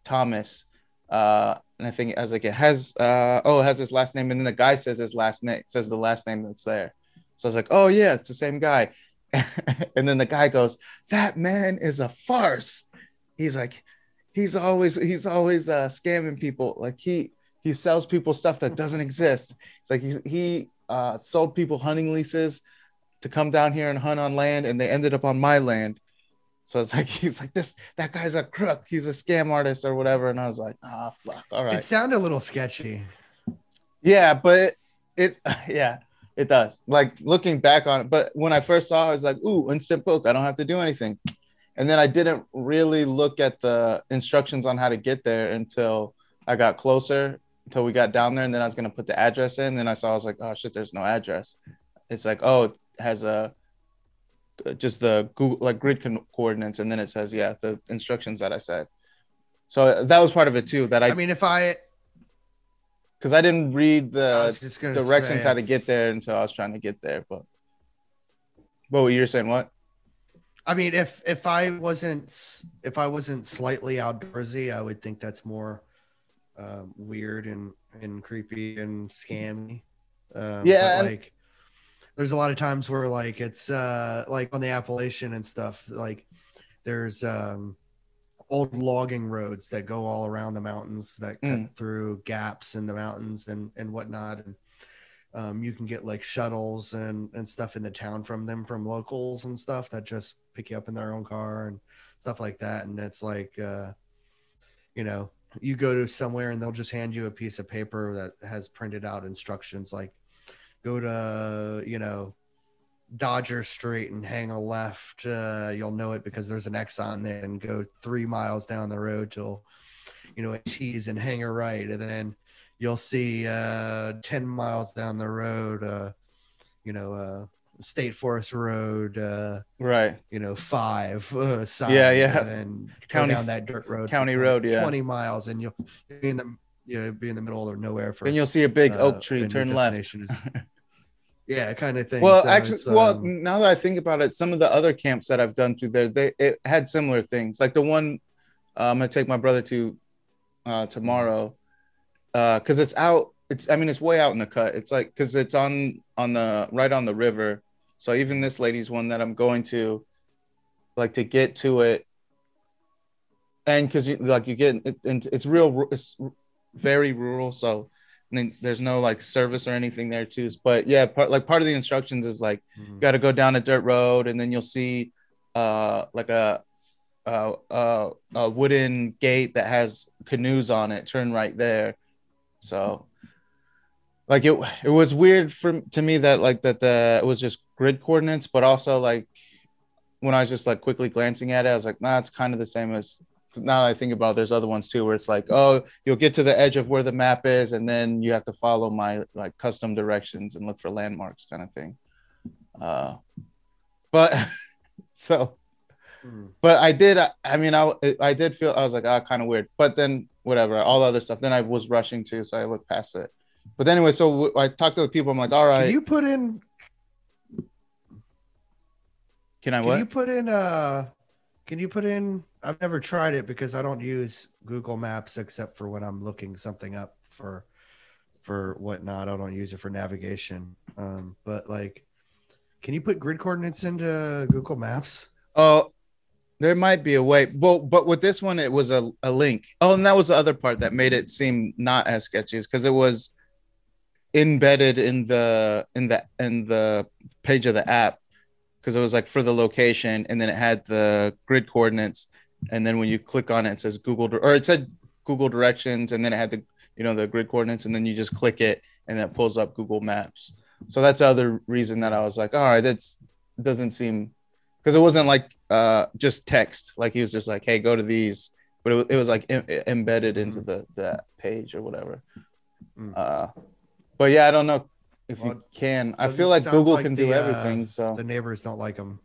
Thomas. And I think I was like, it has his last name. And then the guy says his last name, says the last name that's there. So I was like, oh yeah, it's the same guy. And then the guy goes, that man is a farce. He's like, he's always scamming people. Like he sells people stuff that doesn't exist. It's like he sold people hunting leases to come down here and hunt on land, and they ended up on my land. So it's like, he's like, that guy's a crook. He's a scam artist or whatever. And I was like, fuck. All right. It sounded a little sketchy. Yeah, but it does. Like looking back on it. But when I first saw it, I was like, ooh, instant book. I don't have to do anything. And then I didn't really look at the instructions on how to get there until I got closer, until we got down there. And then I was going to put the address in. Then I was like, oh shit, there's no address. It's like, oh, it has just the Google like grid coordinates, and then it says the instructions that I said. So that was part of it too, that because I didn't read the directions how to get there until I was trying to get there. But you're saying what? I mean, if I wasn't slightly outdoorsy, I would think that's more weird and creepy and scammy. But And like, there's a lot of times where like it's like on the Appalachian and stuff. Like, there's old logging roads that go all around the mountains that cut through gaps in the mountains and whatnot. And you can get like shuttles and stuff in the town from locals and stuff that just pick you up in their own car and stuff like that. And it's like, you know, you go to somewhere and they'll just hand you a piece of paper that has printed out instructions like go to, you know, Dodger Street and hang a left. You'll know it because there's an X on there, and go 3 miles down the road till, you know, a cheese and hang a right. And then you'll see 10 miles down the road, you know, State Forest Road, right. You know, 5 sign. Yeah. And then go down that dirt road, county road, 20 miles, and you'll be in the middle of nowhere for. Then you'll see a big oak tree. Turn left. Is, yeah, kind of thing. Well, so actually, now that I think about it, some of the other camps that I've done through there, it had similar things. Like the one I'm gonna take my brother to tomorrow, because it's out. It's way out in the cut. It's like because it's on the right on the river. So even this lady's one that I'm going to, like, to get to it, and because you get it, and it's very rural. So I mean, there's no like service or anything there too. But yeah, part of the instructions is like you got to go down a dirt road, and then you'll see like a wooden gate that has canoes on it. Turn right there. So like it was weird to me that it was just grid coordinates, but also like when I was just like quickly glancing at it, I was like, nah, it's kind of the same as. Now that I think about it, there's other ones too where it's like, oh, you'll get to the edge of where the map is, and then you have to follow my like custom directions and look for landmarks kind of thing. But so, but I did. I did feel I was like, kind of weird. But then whatever, all the other stuff. Then I was rushing too, so I looked past it. But anyway, so I talked to the people. I'm like, all right. Can you put in? Can I what? Can you put in? I've never tried it because I don't use Google Maps except for when I'm looking something up for whatnot. I don't use it for navigation. But like, can you put grid coordinates into Google Maps? Oh, there might be a way. Well, but with this one, it was a link. Oh, and that was the other part that made it seem not as sketchy, because it was embedded in the page of the app, because it was like for the location, and then it had the grid coordinates. And then when you click on it, it says it said Google Directions, and then it had the grid coordinates, and then you just click it, and then it pulls up Google Maps. So that's the other reason that I was like, all right, that doesn't seem, because it wasn't like just text, like he was just like, hey, go to these, but it was like embedded into the page or whatever. But yeah, I don't know if you can. I feel like Google can do everything. So the neighbors don't like them.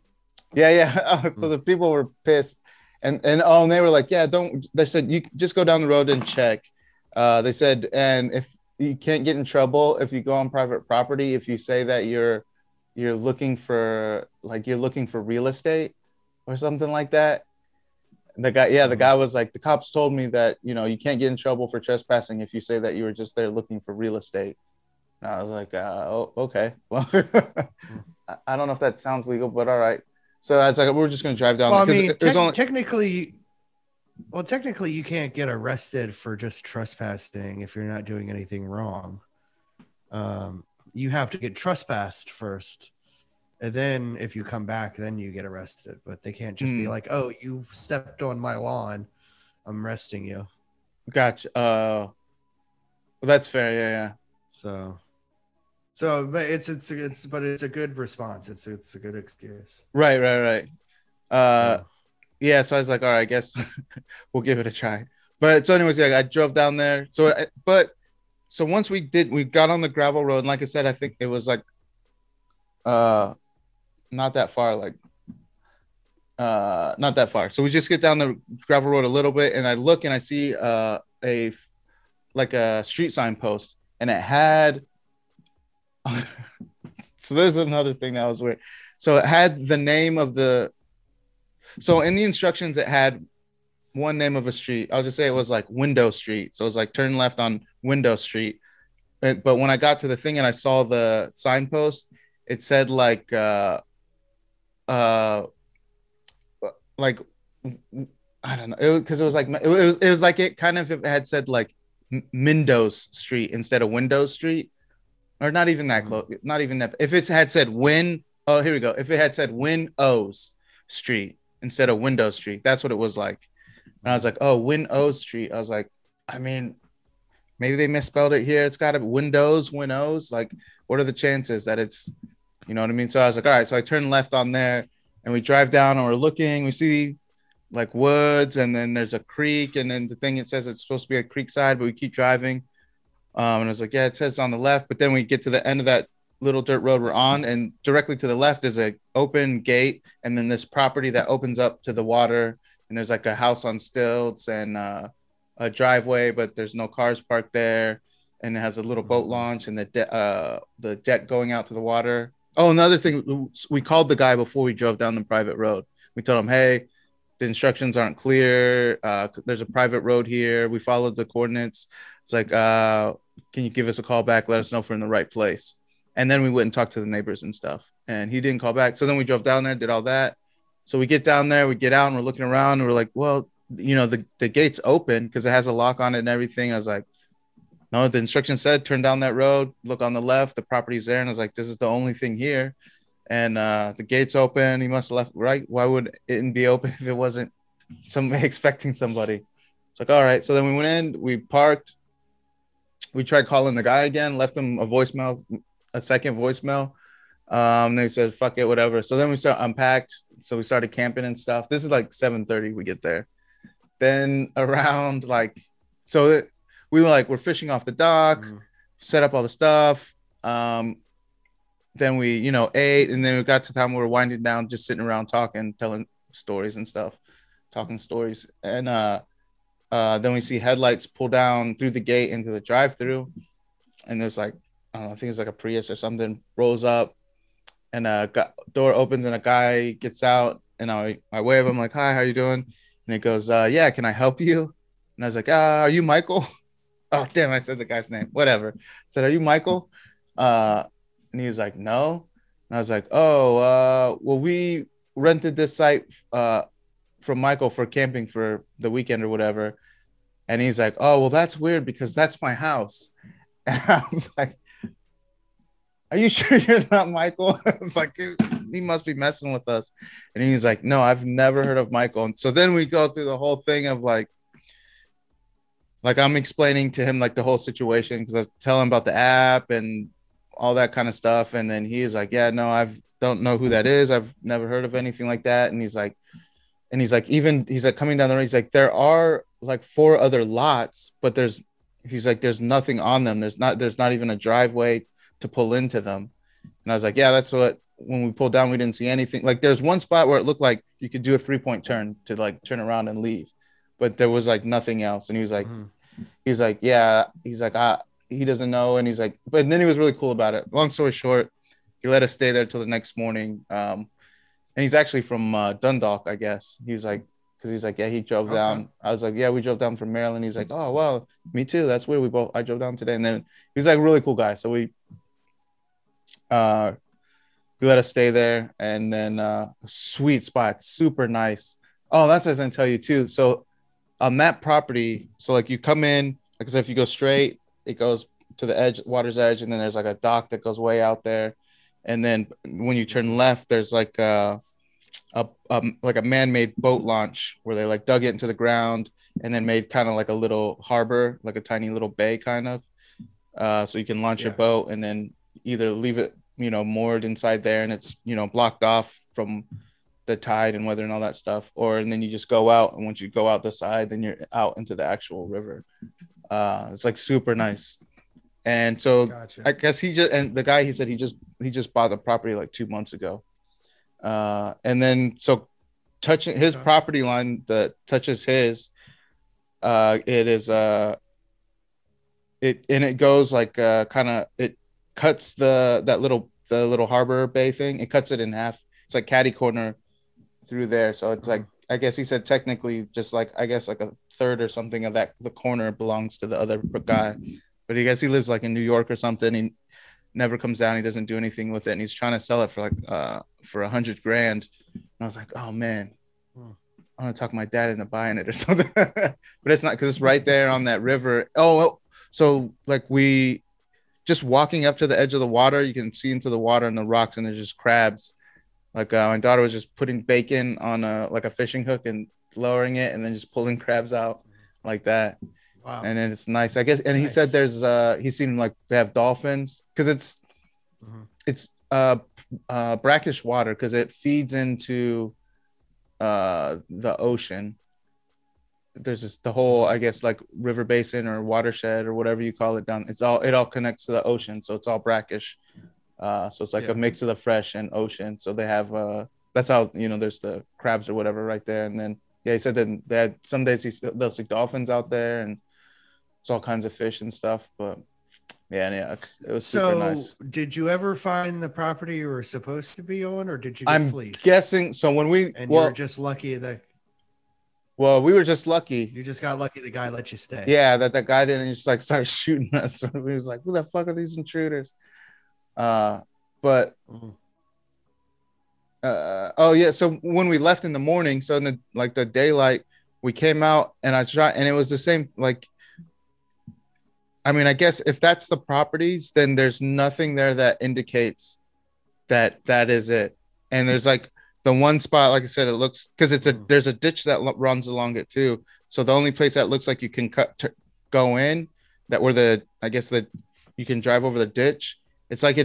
Yeah. So the people were pissed. And they were like, yeah, they said, you just go down the road and check. They said, and if you can't get in trouble if you go on private property, if you say that you're looking for real estate or something like that. The guy was like, the cops told me that, you can't get in trouble for trespassing if you say that you were just there looking for real estate. And I was like, oh, okay. Well, I don't know if that sounds legal, but all right. So I was like, we're just going to drive down. Well, I mean, technically, you can't get arrested for just trespassing if you're not doing anything wrong. You have to get trespassed first. And then if you come back, then you get arrested. But they can't just be like, oh, you stepped on my lawn, I'm arresting you. Gotcha. Well, that's fair. Yeah. So, but it's a good response. It's a good excuse. Right. Yeah. So I was like, all right, I guess we'll give it a try. But so anyways, yeah, I drove down there. So once we got on the gravel road, and like I said, I think it was like, not that far, not that far. So we just get down the gravel road a little bit, and I look and I see a street sign post, and it had. So there's another thing that was weird. So it had the name of the So in the instructions, it had one name of a street. I'll just say it was like Window Street. So it was like turn left on Window Street. But when I got to the thing and I saw the signpost, it said like like I don't know, because it was like it was like it kind of it had said like Mindos Street instead of Windows Street, or not even that close, not even that. If it had said oh, here we go. If it had said Win-O's Street instead of Windows Street, that's what it was like. And I was like, oh, Win-O's Street. I was like, I mean, maybe they misspelled it here. It's got to be Win-O's. Like, what are the chances that it's, you know what I mean? So I was like, all right. So I turned left on there and we drive down and we're looking. We see like woods and then there's a creek. And then the thing, it says it's supposed to be a creek side, but we keep driving. And I was like, yeah, it says on the left. But then we get to the end of that little dirt road we're on, and directly to the left is a open gate. And then this property that opens up to the water. And there's like a house on stilts and a driveway, but there's no cars parked there. And it has a little boat launch and the deck going out to the water. Oh, another thing, we called the guy before we drove down the private road. We told him, hey, the instructions aren't clear. There's a private road here. We followed the coordinates. It's like, can you give us a call back? Let us know if we're in the right place. And then we went and talked to the neighbors and stuff. And he didn't call back. So then we drove down there, did all that. So we get down there, we get out and we're looking around and we're like, well, you know, the gate's open because it has a lock on it and everything. I was like, no, the instruction said turn down that road, look on the left, the property's there. And I was like, this is the only thing here. And the gate's open. He must have left, right? Why would it be open if it wasn't somebody expecting somebody? It's like, all right. So then we went in, we parked. We tried calling the guy again, left him a second voicemail. They said, fuck it, whatever. So then we unpacked. So we started camping and stuff. This is like 7:30 we get there. Then around like, we were like, we're fishing off the dock, set up all the stuff. Then we, ate, and then we got to the time we were winding down, just sitting around talking, telling stories and stuff, talking stories. And then we see headlights pull down through the gate into the drive-through. And there's like, I think it's like a Prius or something, rolls up. And door opens and a guy gets out and I wave him like, hi, how you doing? And he goes, yeah, can I help you? And I was like, are you Michael? Oh, damn, I said the guy's name. Whatever. I said, are you Michael? And he was like, no. And I was like, well, we rented this site from Michael for camping for the weekend or whatever. And he's like, oh, well, that's weird because that's my house. And I was like, are you sure you're not Michael? I was like, he must be messing with us. And he's like, no, I've never heard of Michael. And so then we go through the whole thing of like I'm explaining to him like the whole situation because I was telling him about the app and all that kind of stuff. And then he is like, yeah, no, I don't know who that is. I've never heard of anything like that. And he's like, coming down the road, he's like, there are like 4 other lots, but there's nothing on them. There's not even a driveway to pull into them. And I was like, yeah, that's what, when we pulled down, we didn't see anything. Like there's one spot where it looked like you could do a 3-point turn to like turn around and leave, but there was like nothing else. And he was like, yeah, he's like, he doesn't know. And he's like, but then he was really cool about it. Long story short, he let us stay there till the next morning. And he's actually from Dundalk, I guess. He was like, because he's like, yeah, he drove down. I was like, yeah, we drove down from Maryland. He's like, oh, well, me too. That's weird. I drove down today. And then he was like a really cool guy. So we let us stay there. And then sweet spot, super nice. Oh, that's what I was going to tell you too. So on that property, so like you come in, like I said, if you go straight, it goes to the edge, water's edge. And then there's like a dock that goes way out there. And then when you turn left, there's like a man-made boat launch where they like dug it into the ground and then made kind of like a little harbor, like a tiny little bay kind of. So you can launch your boat and then either leave it, moored inside there and it's, blocked off from the tide and weather and all that stuff. And then you just go out. And once you go out the side, then you're out into the actual river. It's like super nice. And so gotcha. I guess the guy, he said he just bought the property like 2 months ago. And then so touching his property line that touches his, it is it goes like kind of, it cuts the little harbor bay thing. It cuts it in half. It's like catty corner through there. So it's like, I guess he said technically just like, I guess like a third or something of that, the corner belongs to the other guy. But I guess he lives like in New York or something. He never comes down. He doesn't do anything with it. And he's trying to sell it for like, for $100,000. And I was like, oh man, I want to talk my dad into buying it or something. But it's not, because it's right there on that river. Oh, well, so like we just walking up to the edge of the water, you can see into the water and the rocks, and there's just crabs. Like my daughter was just putting bacon on a fishing hook and lowering it, and then just pulling crabs out like that. Wow. And then it's nice, I guess. And he Nice. said there's he's seen like they have dolphins, because it's brackish water, because it feeds into the ocean. There's this the whole, I guess, like river basin or watershed or whatever you call it down. It all connects to the ocean, so it's all brackish. So it's like a mix of the fresh and ocean. So they have that's how, you know, there's the crabs or whatever right there. And then he said that they had some days they'll see dolphins out there, and it's all kinds of fish and stuff. But it was super nice. Did you ever find the property you were supposed to be on, or did you get fleeced? Guessing so when we you were just lucky that. Well, we were just lucky. You just got lucky the guy let you stay. Yeah, that guy didn't just like start shooting us. We was like, who the fuck are these intruders? But so when we left in the morning, so in the daylight, we came out and I tried, and it was the same. Like, I mean, I guess if that's the properties, then there's nothing there that indicates that is it. And there's like the one spot, like I said, it looks, because there's a ditch that runs along it too. So the only place that looks like you can go in, that where I guess that you can drive over the ditch. It's like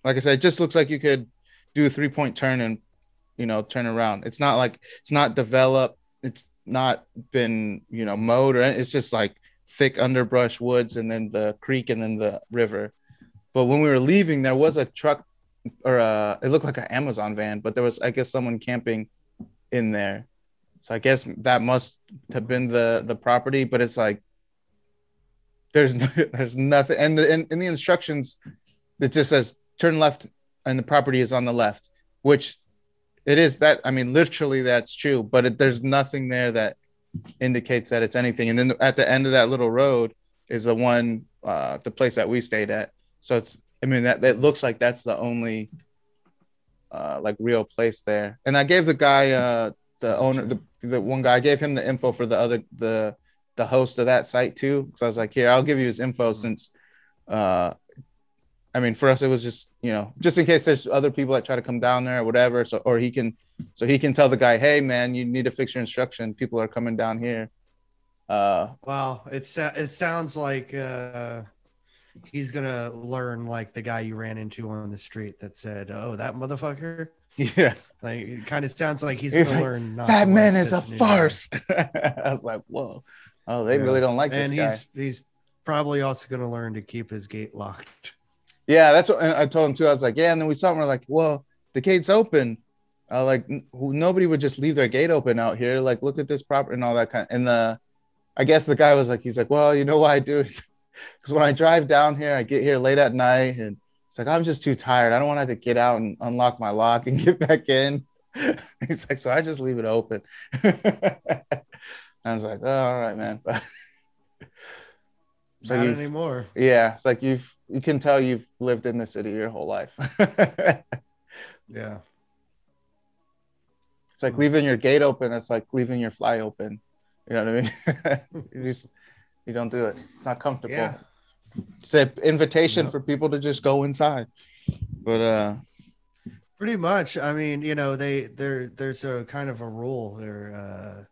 like I said, it just looks like you could do a 3-point turn and, you know, turn around. It's not like, it's not developed. It's not been, you know, mowed or anything. It's just like thick underbrush woods, and then the creek, and then the river. But when we were leaving, there was a truck, or it looked like an Amazon van, but there was, I guess, someone camping in there. So I guess that must have been the property, but it's like, there's nothing. And in the instructions, it just says turn left and the property is on the left, which it is. That, I mean, literally that's true, but there's nothing there that indicates that it's anything. And then at the end of that little road is the place that we stayed at. So it's, I mean, that looks like that's the only like real place there. And I gave the guy, the owner, the one guy, I gave him the info for the host of that site too. So I was like, here, I'll give you his info, since I mean, for us, it was just, you know, just in case there's other people that try to come down there or whatever. So he can tell the guy, hey man, you need to fix your instruction. People are coming down here. Well, it sounds like he's gonna learn like the guy you ran into on the street that said, "Oh, that motherfucker." Yeah, like it kind of sounds like he's gonna like, learn. Not that man like is a farce. I was like, whoa, oh, they really don't like this guy. He's probably also gonna learn to keep his gate locked. Yeah, that's what I told him too. I was like, yeah, and then we saw him. We're like, well, the gate's open. Like nobody would just leave their gate open out here. Like, look at this property and all that kind. And I guess the guy was like, he's like, well, you know why I do? Because when I drive down here, I get here late at night, and it's like, I'm just too tired. I don't want to have to get out and unlock my lock and get back in. He's like, so I just leave it open. I was like, oh, all right, man. But so not anymore. Yeah, it's like you can tell you've lived in the city your whole life. Yeah. It's like leaving your gate open. It's like leaving your fly open. You know what I mean? you don't do it. It's not comfortable. Yeah. It's an invitation for people to just go inside. But pretty much. I mean, you know, there's a kind of a rule there.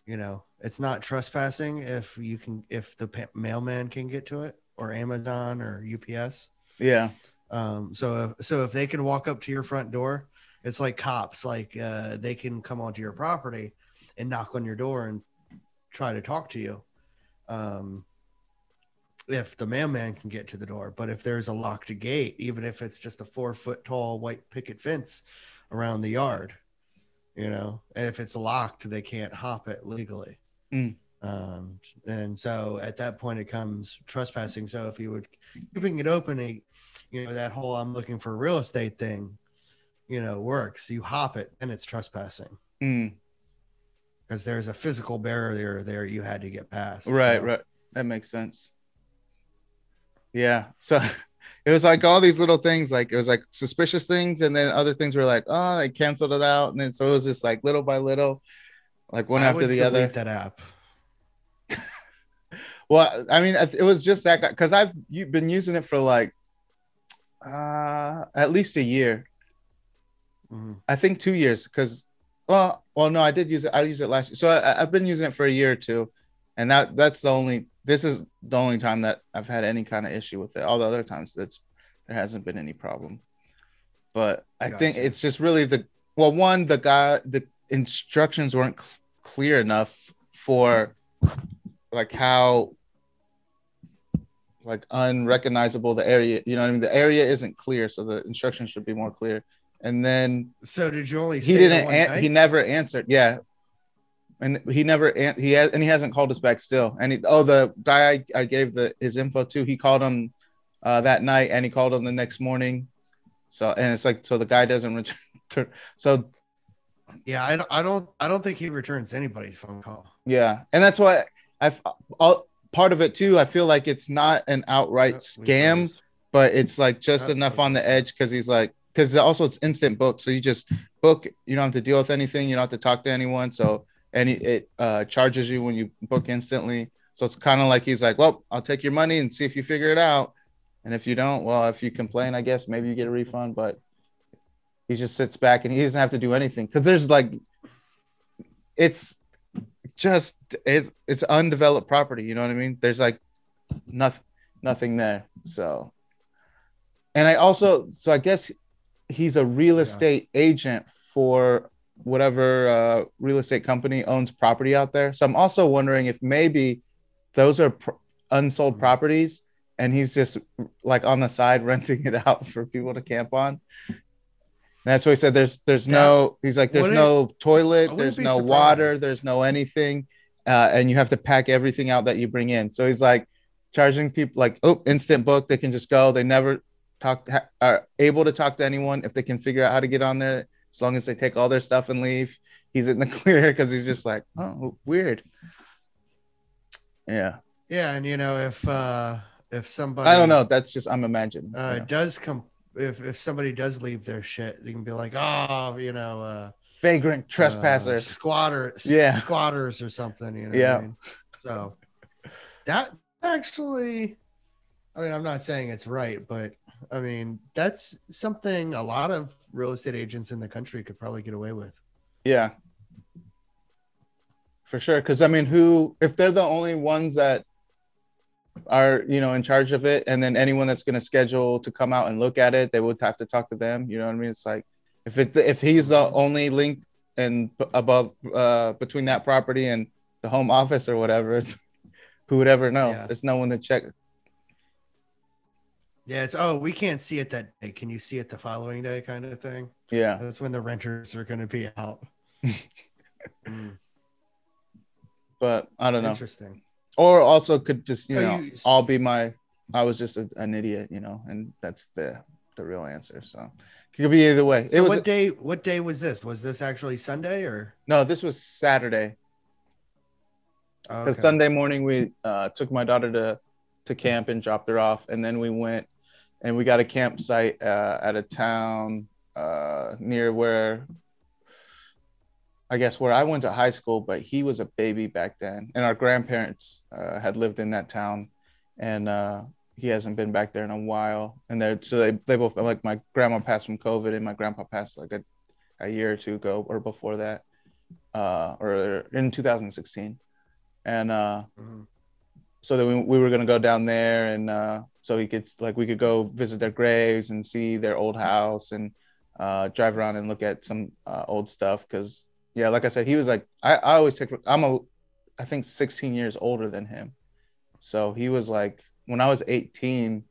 You know, it's not trespassing if the mailman can get to it, or Amazon or UPS. Yeah. So if they can walk up to your front door, it's like cops. Like they can come onto your property and knock on your door and try to talk to you. If the mailman can get to the door, but if there's a locked gate, even if it's just a 4-foot tall white picket fence around the yard, you know, and if it's locked, they can't hop it legally. And so at that point it comes trespassing. So if you would keeping it open, you know, that whole I'm looking for real estate thing, works. You hop it and it's trespassing because there's a physical barrier there you had to get past. Right, right. That makes sense. Yeah. So it was like all these little things, like it was like suspicious things, and then other things were like, oh, they canceled it out, and then so it was just like little by little, like one after the other. That app. Well, I mean, it was just that guy, because you've been using it for like at least a year. I think 2 years, because well, no, I did use it. I used it last year, so I've been using it for a year or two, and this is the only time that I've had any kind of issue with it. All the other times there hasn't been any problem. But I think it's just really the instructions weren't clear enough for like how like unrecognizable the area, you know what I mean? The area isn't clear, so the instructions should be more clear. And then so did you only he never answered. Yeah. And he hasn't called us back still. And the guy I gave his info to, he called him that night, and he called him the next morning. So, and it's like, so the guy doesn't return. So yeah, I don't think he returns anybody's phone call. Yeah. And that's why part of it too, I feel like it's not an outright scam, but it's like just enough on the edge, because also it's instant book. So you just book, you don't have to deal with anything, you don't have to talk to anyone. So it charges you when you book instantly. So it's kind of like he's like, well, I'll take your money and see if you figure it out. And if you don't, well, if you complain, I guess maybe you get a refund, but he just sits back and he doesn't have to do anything, because there's like, it's undeveloped property, you know what I mean? There's like nothing there. So, and I guess he's a real estate agent for whatever real estate company owns property out there. So I'm also wondering if maybe those are unsold properties, and he's just like on the side renting it out for people to camp on. And that's what he said. There's no toilet, there's no water, there's no anything. And you have to pack everything out that you bring in. So he's like charging people like, instant book. They can just go. They never are able to talk to anyone if they can figure out how to get on there. As long as they take all their stuff and leave, he's in the clear, because he's just like, oh, weird. Yeah. Yeah. And if somebody, I don't know, that's just, I'm imagining, if somebody does leave their shit, you can be like, vagrant trespassers, squatters or something, yeah. What I mean? So that actually, I mean, I'm not saying it's right, but I mean, that's something a lot of real estate agents in the country could probably get away with. Yeah, for sure. Because I mean, if they're the only ones that are, in charge of it, and then anyone that's going to schedule to come out and look at it, they would have to talk to them. You know what I mean? It's like, if he's the only link and above between that property and the home office or whatever, who would ever know? Yeah. There's no one to check. Yeah, it's we can't see it that day. Can you see it the following day, kind of thing? Yeah, that's when the renters are going to be out. But I don't know. Interesting. Or also could just I was just an idiot, and that's the real answer. So it could be either way. What day was this? Was this actually Sunday or? No, this was Saturday. Because Sunday morning we took my daughter to camp and dropped her off, and then we went and we got a campsite at a town near where I went to high school, but he was a baby back then, and our grandparents had lived in that town, and he hasn't been back there in a while. And they both, like, my grandma passed from COVID, and my grandpa passed like a year or two ago, or before that, or in 2016. And so then we were gonna go down there, and so we could go visit their graves and see their old house, and drive around and look at some old stuff. Because yeah, like I said, he was like, I always I think 16 years older than him. So he was like, when I was 18,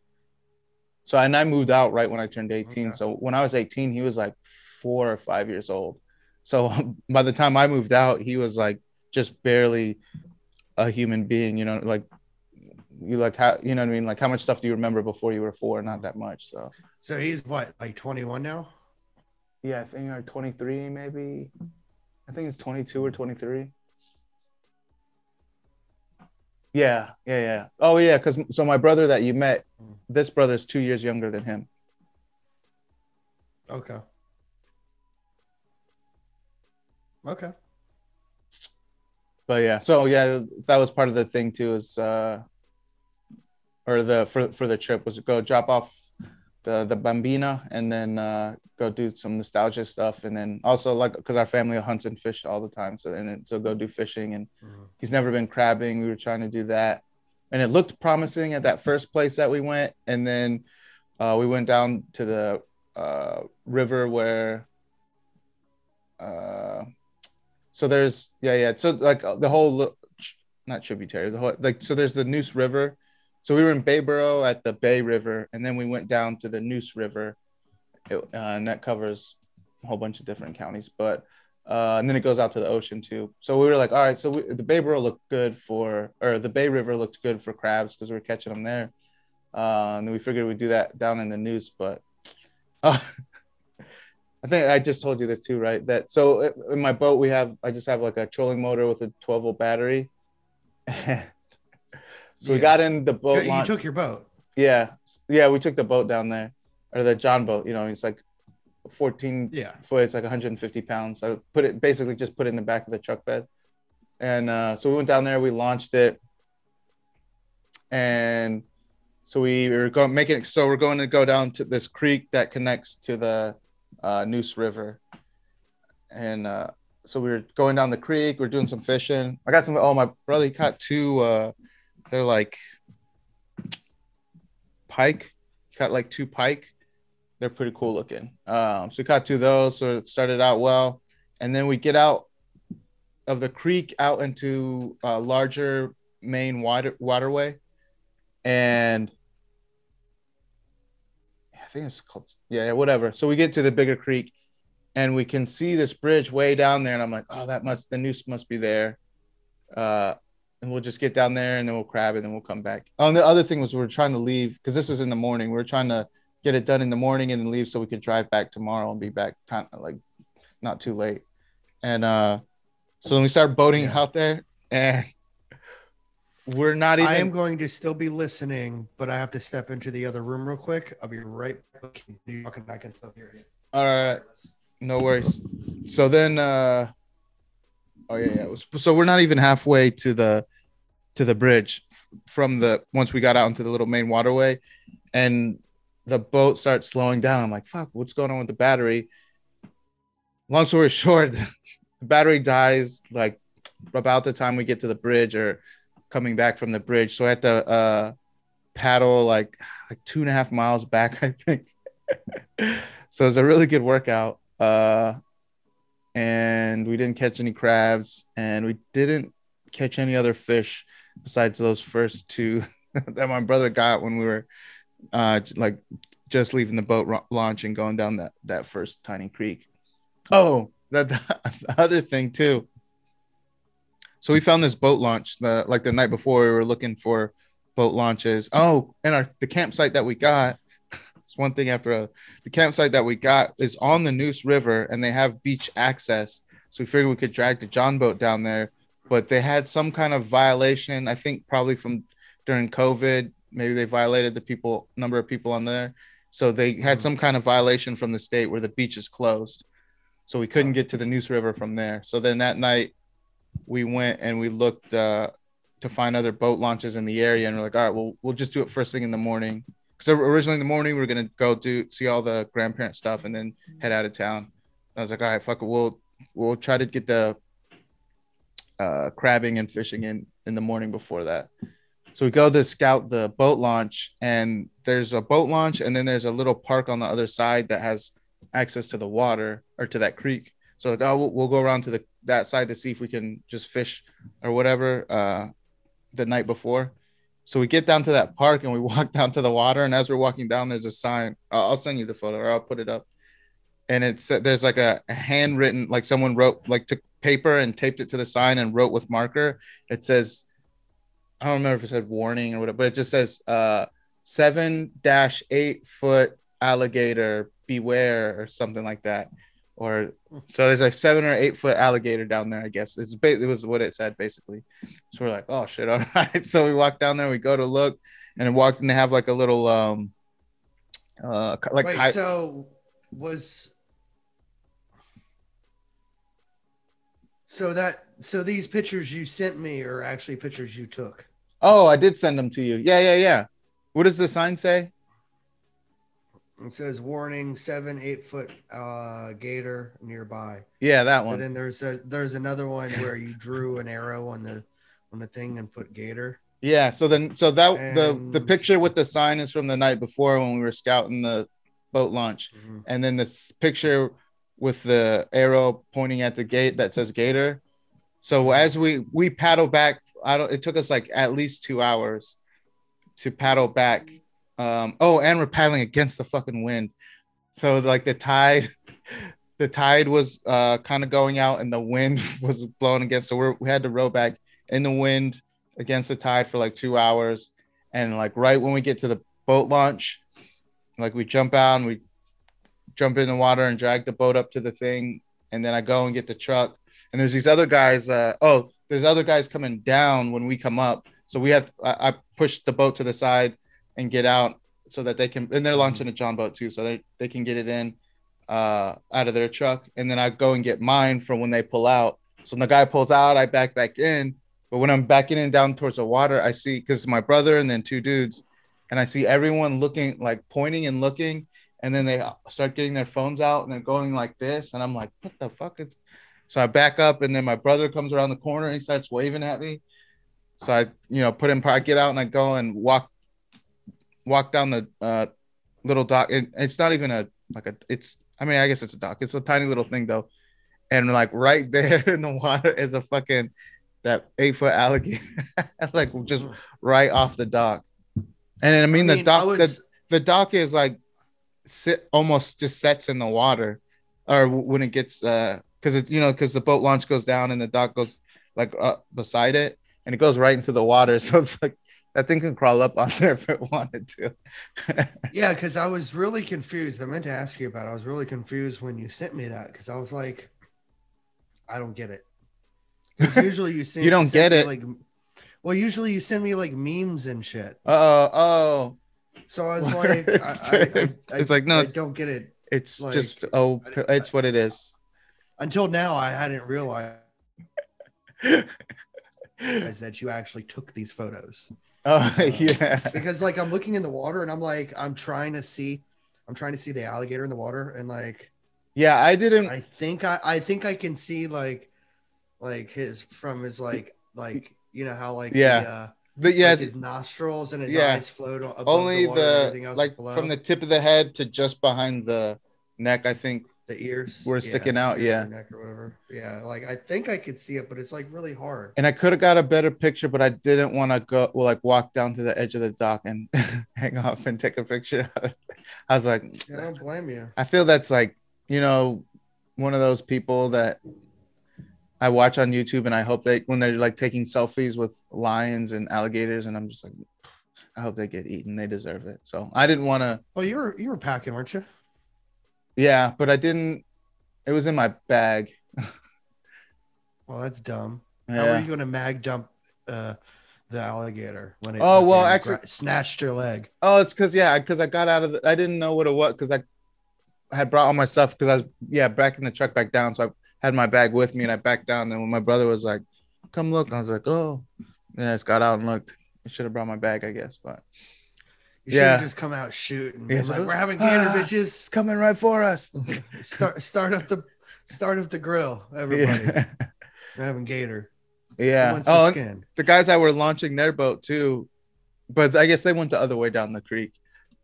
and I moved out right when I turned 18. Okay. So when I was 18, he was like 4 or 5 years old. So by the time I moved out, he was like just barely a human being, like how, you know what I mean? Like, how much stuff do you remember before you were 4? Not that much. So he's what, like 21 now? Yeah, I think are 23 maybe. I think it's 22 or 23. Yeah. Oh yeah, because so my brother that you met, this brother's 2 years younger than him. Okay. Okay. But yeah, so yeah, that was part of the thing too, is or the for the trip was to go drop off the Bambina and then go do some nostalgia stuff, and then also like because our family hunts and fish all the time, so go do fishing, and he's never been crabbing. We were trying to do that, and it looked promising at that first place that we went, and then we went down to the river where so there's so like the whole not tributary, the whole like so there's the Neuse River. So we were in Bayboro at the Bay River, and then we went down to the Neuse River, and that covers a whole bunch of different counties. But and then it goes out to the ocean too. So we were like, all right, so the Bayboro looked good or the Bay River looked good for crabs because we were catching them there. And then we figured we'd do that down in the Neuse, but I think I just told you this too, right? That so in my boat I just have like a trolling motor with a 12-volt battery. So we got in the boat launch. You took your boat. Yeah, we took the boat down there, or the John boat. You know, it's like 14 foot. It's like 150 pounds. I put it in the back of the truck bed, and so we went down there. We launched it, and so we were going making it. So we're going to go down to this creek that connects to the Neuse River, and so we were going down the creek. We're doing some fishing. I got some. Oh, my brother he caught two. They're like pike. He caught like 2 pike. They're pretty cool looking. So we caught 2 of those. So it started out well, and then we get out of the creek out into a larger main waterway, and I think it's called whatever. So we get to the bigger creek, and we can see this bridge way down there, and I'm like, oh, the Neuse must be there. And we'll just get down there and then we'll crab and then we'll come back. Oh, and the other thing was we were trying to leave because this is in the morning. We were trying to get it done in the morning and then leave so we could drive back tomorrow and be back kind of like not too late. And so then we started boating out there, and we're not even. I am going to still be listening, but I have to step into the other room real quick. I'll be right back. I can still hear you. All right, no worries. So then. So we're not even halfway to the bridge from once we got out into the little main waterway, and the boat starts slowing down. I'm like, fuck, what's going on with the battery? Long story short, the battery dies like about the time we get to the bridge or coming back from the bridge. So I had to paddle like 2.5 miles back, I think. So it was a really good workout. And we didn't catch any crabs, and we didn't catch any other fish besides those first 2 that my brother got when we were like just leaving the boat launch and going down that first tiny creek. Oh, the other thing too. So we found this boat launch the night before. We were looking for boat launches. Oh, and the campsite that we got. One thing after the campsite that we got is on the Neuse River, and they have beach access. So we figured we could drag the John boat down there, but they had some kind of violation. I think probably from during COVID, maybe they violated the number of people on there. So they had some kind of violation from the state where the beach is closed. So we couldn't get to the Neuse River from there. So then that night we went and we looked to find other boat launches in the area. And we're like, all right, we'll just do it first thing in the morning. So originally in the morning, we were going to go see all the grandparent stuff and then head out of town. I was like, all right, fuck it. We'll try to get the crabbing and fishing in the morning before that. So we go to scout the boat launch, and there's a boat launch, and then there's a little park on the other side that has access to the water or to that creek. So like, oh, we'll go around to that side to see if we can just fish or whatever the night before. So we get down to that park and we walk down to the water. And as we're walking down, there's a sign. I'll send you the photo, or I'll put it up. And there's like a handwritten, like someone wrote, like took paper and taped it to the sign and wrote with marker. It says, I don't remember if it said warning or whatever, but it just says 7-8 foot alligator beware or something like that. Or so there's like 7 or 8 foot alligator down there, I guess. It was what it said basically. So we're like, oh shit, all right. So we walk down there, we go to look, and walk and they have like a little like Wait, so these pictures you sent me are actually pictures you took? Oh, I did send them to you. Yeah. What does the sign say? It says warning 7-8 foot gator nearby. Yeah, that one. And then there's another one where you drew an arrow on the thing and put gator. Yeah, the picture with the sign is from the night before when we were scouting the boat launch. Mm-hmm. And then this picture with the arrow pointing at the gate that says gator. So as we paddle back, it took us like at least 2 hours to paddle back. And we're paddling against the fucking wind. So like the tide was kind of going out and the wind was blowing against. So we had to row back in the wind against the tide for like 2 hours. And like right when we get to the boat launch, like we jump out and we jump in the water and drag the boat up to the thing. And then I go and get the truck. And there's these other guys. There's other guys coming down when we come up. So I pushed the boat to the side and get out so that they can, and they're launching a John boat too. So they can get it in out of their truck. And then I go and get mine from when they pull out. So when the guy pulls out, I back in. But when I'm backing in down towards the water, I see, because it's my brother and then 2 dudes, and I see everyone looking, like pointing and looking. And then they start getting their phones out and they're going like this. And I'm like, what the fuck? So I back up, and then my brother comes around the corner and he starts waving at me. So I get out and I go and walk down the little dock. It's not even I guess it's a dock. It's a tiny little thing though. And like right there in the water is that 8 foot alligator, like just right off the dock. And the dock is like almost just sets in the water, or when it gets because the boat launch goes down and the dock goes like beside it, and it goes right into the water. So it's like that thing can crawl up on there if it wanted to. Yeah, because I was really confused. I meant to ask you about it. I was really confused when you sent me that, because I was like, I don't get it. Because usually you send you don't get it. Usually you send me like memes and shit. Oh. So I was like, it's like, no, I don't get it. It's like, just it's what it is. Until now, I hadn't realized that you actually took these photos. Oh yeah. Because like I'm looking in the water and I'm like, I'm trying to see the alligator in the water, and like, yeah, I didn't. I think I can see like his like you know how like but yeah, like his nostrils and his eyes float above only the water, and everything else like below. From the tip of the head to just behind the neck, I think the ears were sticking out. Neck or whatever. Yeah, like I think I could see it, but it's like really hard. And I could have got a better picture, but I didn't want to walk down to the edge of the dock and hang off and take a picture of it. I was like, I don't blame you. I feel that's like, one of those people that I watch on YouTube, and I hope when they're like taking selfies with lions and alligators, and I'm just like, I hope they get eaten. They deserve it. So I didn't want to. Well, you were packing, weren't you? Yeah, but I didn't. It was in my bag. Well, that's dumb. Yeah. How are you going to mag dump the alligator when it? Actually, snatched your leg. Oh, it's because I got out of I didn't know what it was, because I had brought all my stuff, because I was back in the truck back down, so I had my bag with me and I backed down. And when my brother was like, come look, I was like, oh yeah, I just got out and looked. I should have brought my bag, I guess, but you should have just come out shooting. Yeah, like, we're having gator, bitches. It's coming right for us. start up the grill, everybody. We're having gator. Yeah. The guys that were launching their boat too, but I guess they went the other way down the creek.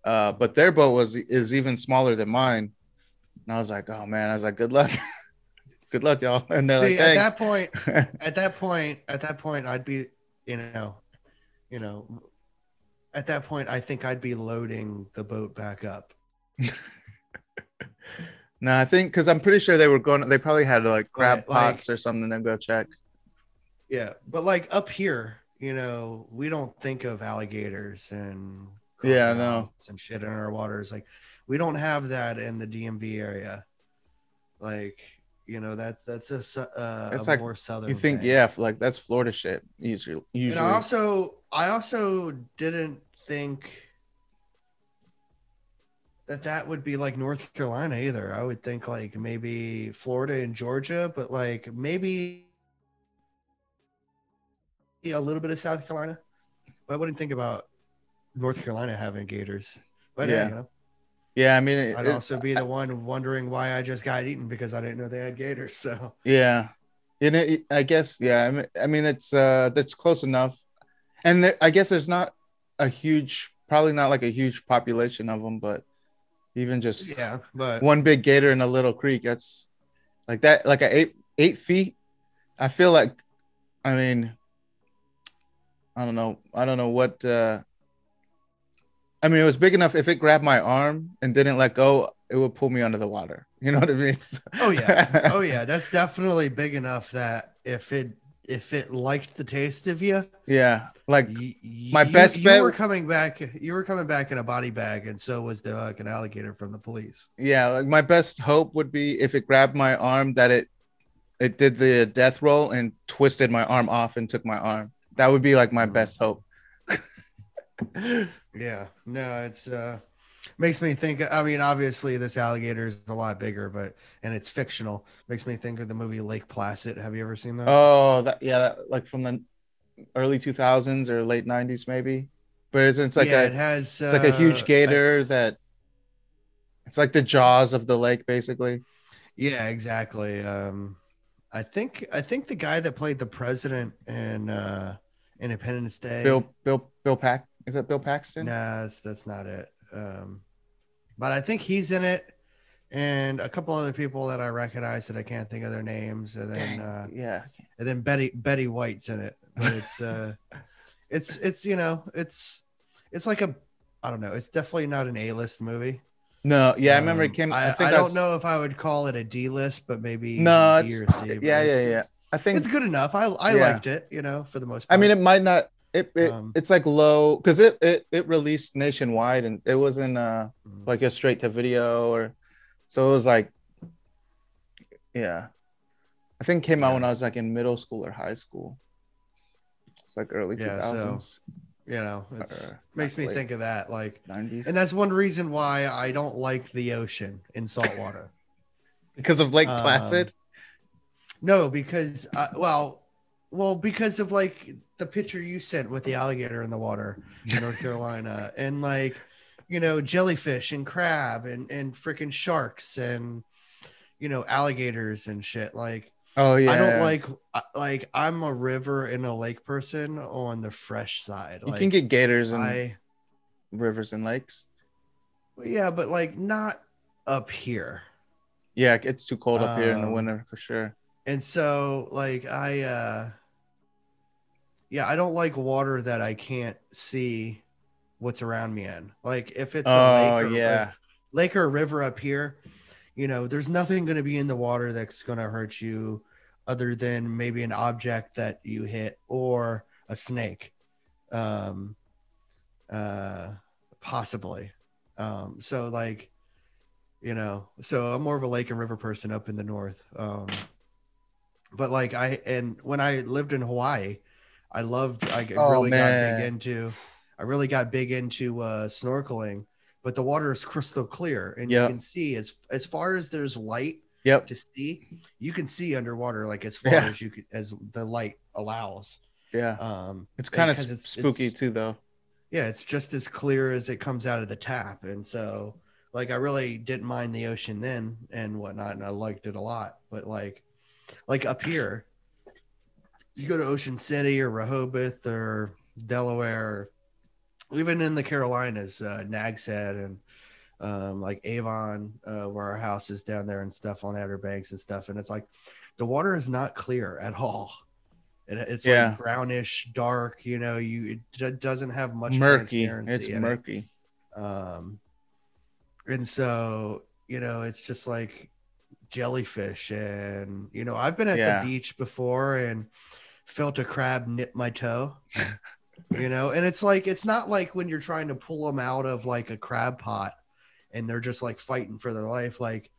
But their boat is even smaller than mine. And I was like, oh man, good luck. Good luck, y'all. And they're like, thanks. At that point, I'd be, at that point, I think I'd be loading the boat back up. No, I think, because I'm pretty sure they probably had like crab pots or something to go check. Yeah. But like up here, we don't think of alligators and no and shit in our waters. Like We don't have that in the DMV area. Like, that's It's a like more southern you think, thing. yeah, like that's Florida shit. Usually. And I also didn't think that would be like North Carolina either. I would think like maybe Florida and Georgia, but like maybe a little bit of South Carolina. But I wouldn't think about North Carolina having gators. But hey, Yeah. Yeah, I mean, I'd also be the one wondering why I just got eaten because I didn't know they had gators. So yeah, and I guess, yeah. I mean, that's close enough, and I guess there's not probably not like a huge population of them, but even just yeah, but one big gator in a little creek, that's like that, like at 8 feet. I feel like, I mean, I don't know what. I mean, it was big enough. If it grabbed my arm and didn't let go, it would pull me under the water. You know what I mean? oh yeah, that's definitely big enough that if it liked the taste of you, Yeah, like my you best bet. were coming back. You were coming back in a body bag, and so was the an alligator from the police. Yeah, like my best hope would be if it grabbed my arm that it did the death roll and twisted my arm off and took my arm. That would be like my best hope. Yeah, no, it's makes me think. I mean, obviously, this alligator is a lot bigger, and it's fictional. Makes me think of the movie Lake Placid. Have you ever seen that? Oh, like from the early 2000s or late 90s, maybe. But it's like it has. It's like a huge gator that. It's like the jaws of the lake, basically. Yeah, exactly. I think the guy that played the president in Independence Day. Bill Pack. Is that Bill Paxton? Nah, that's not it. But I think he's in it, and a couple other people that I recognize that I can't think of their names, and then and then Betty White's in it. But it's like I don't know. It's definitely not an A-list movie. No, yeah, I remember it came. I don't know if I would call it a D-list, but maybe no, B or C. Yeah. I think it's good enough. I liked it, for the most part. I mean, it might not. It's like low because it released nationwide and it wasn't like a straight to video or so it was like I think it came out when I was like in middle school or high school. It's like early 2000s. So, it makes me think of that, like 90s, and that's one reason why I don't like the ocean in salt water because of Lake Placid. No, because because of like the picture you sent with the alligator in the water in North Carolina and like jellyfish and crab and freaking sharks and alligators and shit. Like, oh yeah, I don't like I'm a river and a lake person on the fresh side. You can get gators in rivers and lakes. Yeah, but like not up here. Yeah, it gets too cold up here in the winter for sure. And so like I don't like water that I can't see what's around me in. Like if it's a lake or a river up here, there's nothing going to be in the water that's going to hurt you other than maybe an object that you hit or a snake. Possibly. So like, so I'm more of a lake and river person up in the north. But like when I lived in Hawaii, I really got big into snorkeling, but the water is crystal clear and you can see as far as there's light to see, you can see underwater, like as far as as the light allows. Yeah. It's kind of spooky too though. Yeah. It's just as clear as it comes out of the tap. And so like, I really didn't mind the ocean then and whatnot. And I liked it a lot, but like up here, you go to Ocean City or Rehoboth or Delaware, or even in the Carolinas, Nags Head and like Avon, where our house is down there and stuff on Outer Banks and stuff. And it's like the water is not clear at all. And it's like brownish, dark, it doesn't have much murky. transparency. It's murky. And so, it's just like jellyfish and I've been at the beach before and felt a crab nip my toe. And it's like it's not like when you're trying to pull them out of like a crab pot and they're just like fighting for their life. Like,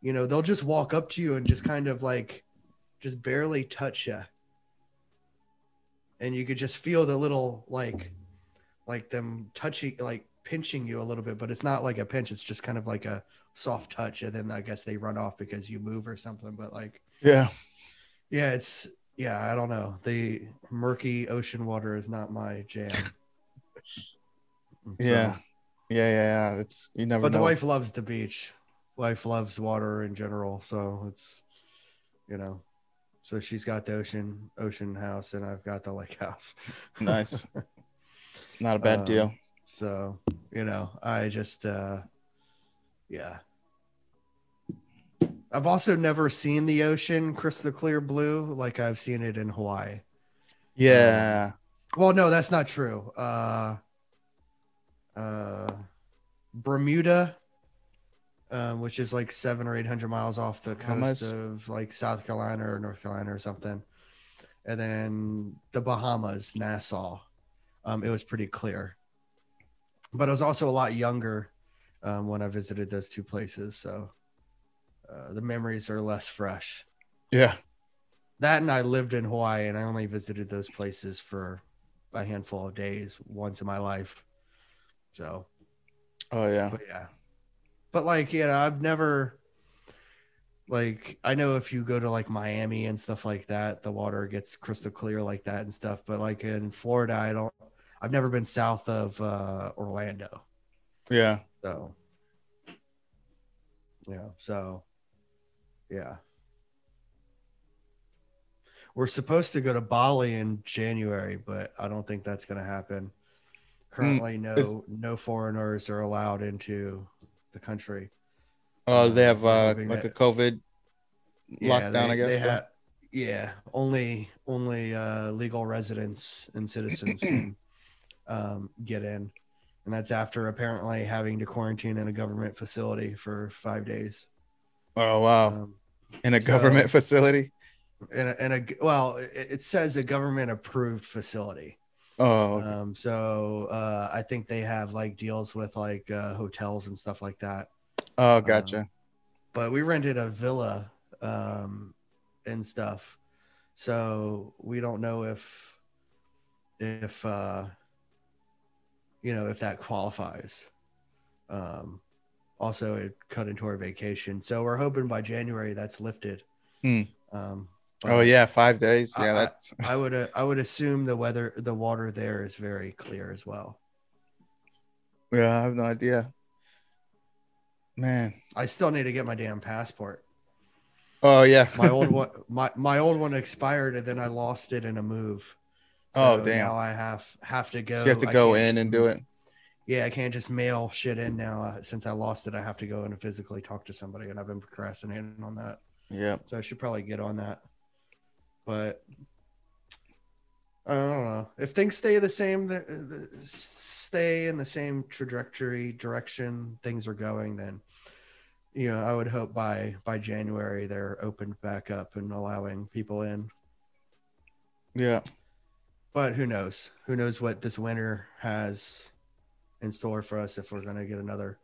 you know, they'll just walk up to you and just kind of like just barely touch you. And you could just feel the little like them touching, like pinching you a little bit, but it's not like a pinch. It's just kind of like a soft touch. And then I guess they run off because you move or something. But like, Yeah. I don't know. The murky ocean water is not my jam. Yeah. Yeah. It's, you never But know. the wife loves the beach. Wife loves water in general. So it's, you know, so she's got the ocean house and I've got the lake house. Nice. Not a bad deal. So, you know, I just, yeah. I've also never seen the ocean crystal clear blue like I've seen it in Hawaii. Yeah. Well, no, that's not true. Bermuda, which is like 700 or 800 miles off the coast of like South Carolina or North Carolina or something. And then the Bahamas, Nassau. It was pretty clear. But I was also a lot younger when I visited those two places. So the memories are less fresh. Yeah. That and I lived in Hawaii and I only visited those places for a handful of days once in my life. So. Oh, yeah. But like, you know, I've never, like, I know if you go to like Miami and stuff like that, the water gets crystal clear like that and stuff. But like in Florida, I've never been south of Orlando. Yeah. So, yeah. We're supposed to go to Bali in January, but I don't think that's going to happen. Currently, no foreigners are allowed into the country. Oh, they have like a COVID lockdown, I guess. Only legal residents and citizens can get in, and that's after apparently having to quarantine in a government facility for 5 days. Oh wow! In a government facility. Well, it says a government approved facility. Oh. Okay. So I think they have like deals with like hotels and stuff like that. Oh, gotcha. But we rented a villa and stuff, so we don't know if you know, if that qualifies. Also, it cut into our vacation, so we're hoping by January that's lifted. Oh yeah, 5 days. Yeah, that's. I would assume the water there is very clear as well. Yeah, I have no idea. Man, I still need to get my damn passport. Oh yeah, my old one expired and then I lost it in a move. So damn! Now I have to go. So you have to go in and do it. Yeah, I can't just mail shit in now. Since I lost it, I have to go in and physically talk to somebody, and I've been procrastinating on that. Yeah. So I should probably get on that. But I don't know if things stay the same, stay in the same direction things are going, then, you know, I would hope by January they're opened back up and allowing people in. Yeah. But who knows? Who knows what this winter has in store for us, if we're going to get another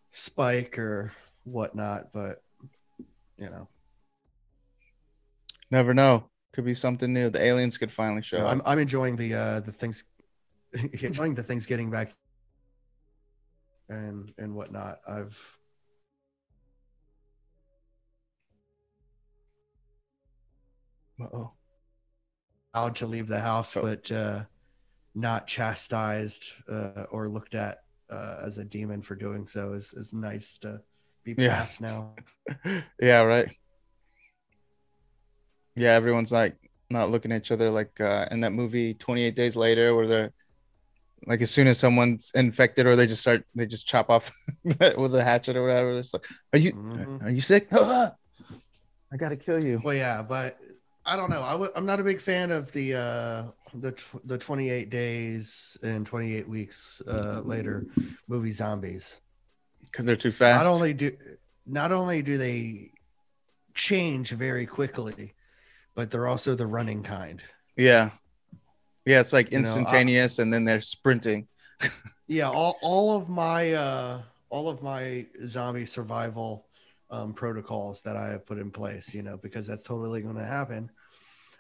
spike or whatnot. But, you know. Never know. Could be something new. The aliens could finally show up. I'm enjoying the things, enjoying the things getting back and whatnot. Allowed to leave the house, but not chastised or looked at as a demon for doing so is nice to be past now. Yeah, right. Yeah, everyone's like not looking at each other like in that movie 28 Days Later, where they're like, as soon as someone's infected, or they just chop off with a hatchet or whatever. It's like, are you sick? I gotta kill you. Well, yeah, but I don't know. I'm not a big fan of the 28 days and 28 weeks later movie zombies, because they're too fast. Not only do they change very quickly, but they're also the running kind. Yeah, it's like instantaneous, and then they're sprinting. Yeah, all of my all of my zombie survival protocols that I have put in place, you know, because that's totally going to happen.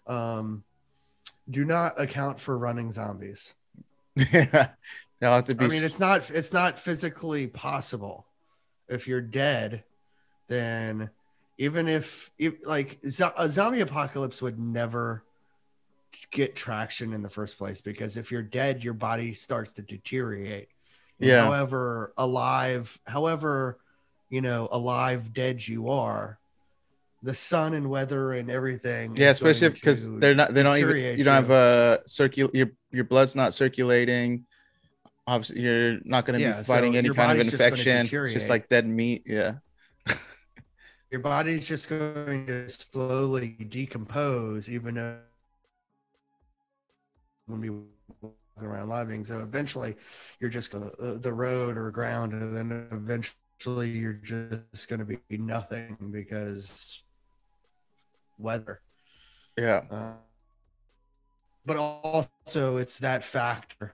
Do not account for running zombies. Yeah, they'll have to be. I mean, it's not physically possible. If you're dead, then even if like a zombie apocalypse would never get traction in the first place, because if you're dead, your body starts to deteriorate. And Yeah. however, you know, alive dead you are, the sun and weather and everything. Yeah, especially because they don't even, you don't have a your blood's not circulating. Obviously, you're not going to be fighting any kind of infection. It's just like dead meat. Yeah. Your body's just going to slowly decompose, even though when we walk around living. So eventually you're just going to the road or ground, and then eventually you're just going to be nothing because weather. Yeah. But also it's that factor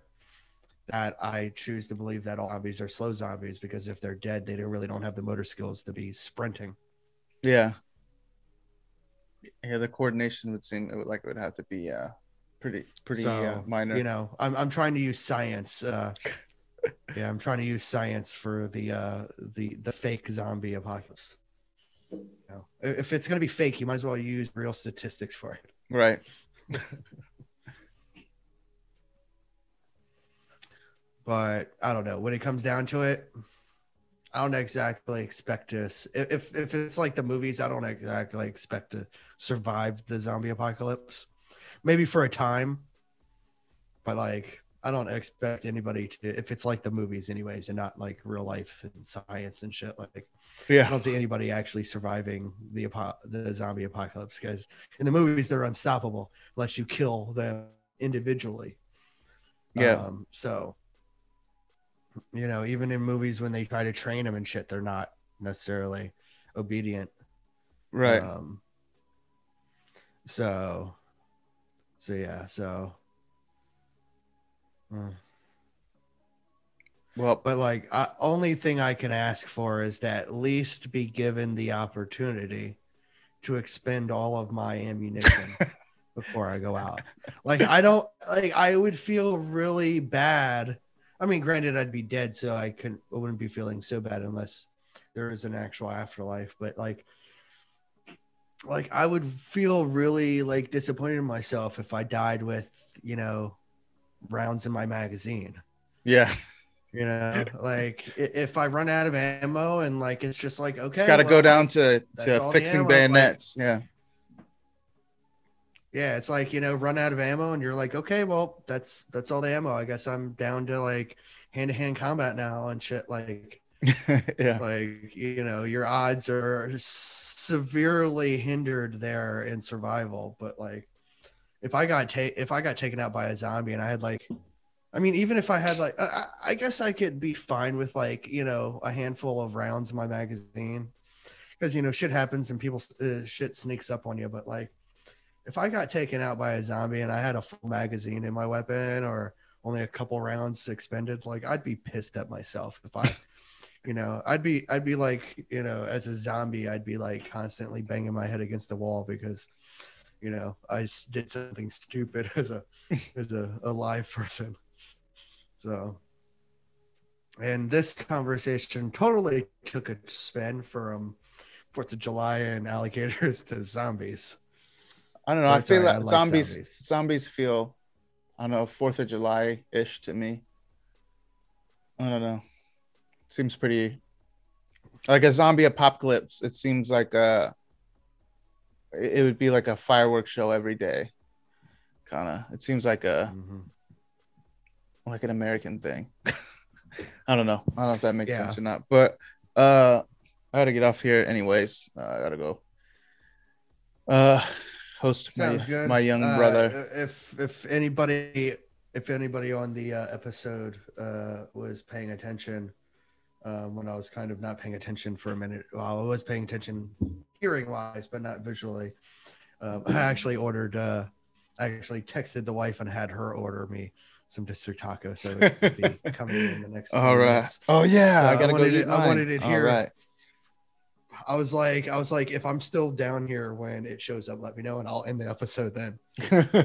that I choose to believe that all zombies are slow zombies, because if they're dead, they don't have the motor skills to be sprinting. Yeah. Yeah, the coordination would seem like it would have to be pretty So, minor. You know, I'm trying to use science. Yeah, I'm trying to use science for the fake zombie apocalypse. You know, if it's gonna be fake, you might as well use real statistics for it. Right. But I don't know. When it comes down to it, I don't exactly expect this. If it's like the movies, I don't exactly expect to survive the zombie apocalypse. Maybe for a time, but like I don't expect anybody to. If it's like the movies, anyways, and not like real life and science and shit, like yeah, I don't see anybody actually surviving the zombie apocalypse, because in the movies they're unstoppable unless you kill them individually. Yeah. So, you know, even in movies when they try to train them and shit, they're not necessarily obedient. Right. So yeah. So. Well, but like, only thing I can ask for is that at least be given the opportunity to expend all of my ammunition before I go out. Like, I would feel really bad. I mean, granted, I'd be dead, so I wouldn't be feeling so bad unless there is an actual afterlife. But like I would feel really like disappointed in myself if I died with, you know, rounds in my magazine. Yeah. You know, like if I run out of ammo and like it's just like, okay, it's got to go down to fixing bayonets. Like, yeah, it's like, you know, run out of ammo and you're like, okay, well, that's all the ammo. I guess I'm down to like hand-to-hand combat now and shit. Like, yeah, like, you know, your odds are severely hindered there in survival. But like, if I got taken out by a zombie and I had like, I mean, even if I had like, I guess I could be fine with like, you know, a handful of rounds in my magazine, because, you know, shit happens and people shit sneaks up on you. But like, if I got taken out by a zombie and I had a full magazine in my weapon or only a couple rounds expended, like I'd be pissed at myself if I, you know, I'd be like, you know, as a zombie, I'd be like constantly banging my head against the wall because, you know, I did something stupid as a live person. So, and this conversation totally took a spin from 4th of July and alligators to zombies. I don't know. I feel like zombies feel, I don't know, 4th of July-ish to me. I don't know. Seems pretty like a zombie apocalypse. It seems like it would be like a fireworks show every day. Kind of. It seems like like an American thing. I don't know. I don't know if that makes sense or not. But I gotta get off here anyways. I gotta go host my young brother. If anybody on the episode was paying attention when I was kind of not paying attention for a minute, well, I was paying attention hearing wise, but not visually. I actually texted the wife and had her order me some district tacos. So it will be coming in the next. All right. minutes. Oh yeah, So I gotta go wanted eat it, mine. I wanted it here. All right. I was like, if I'm still down here when it shows up, let me know and I'll end the episode then.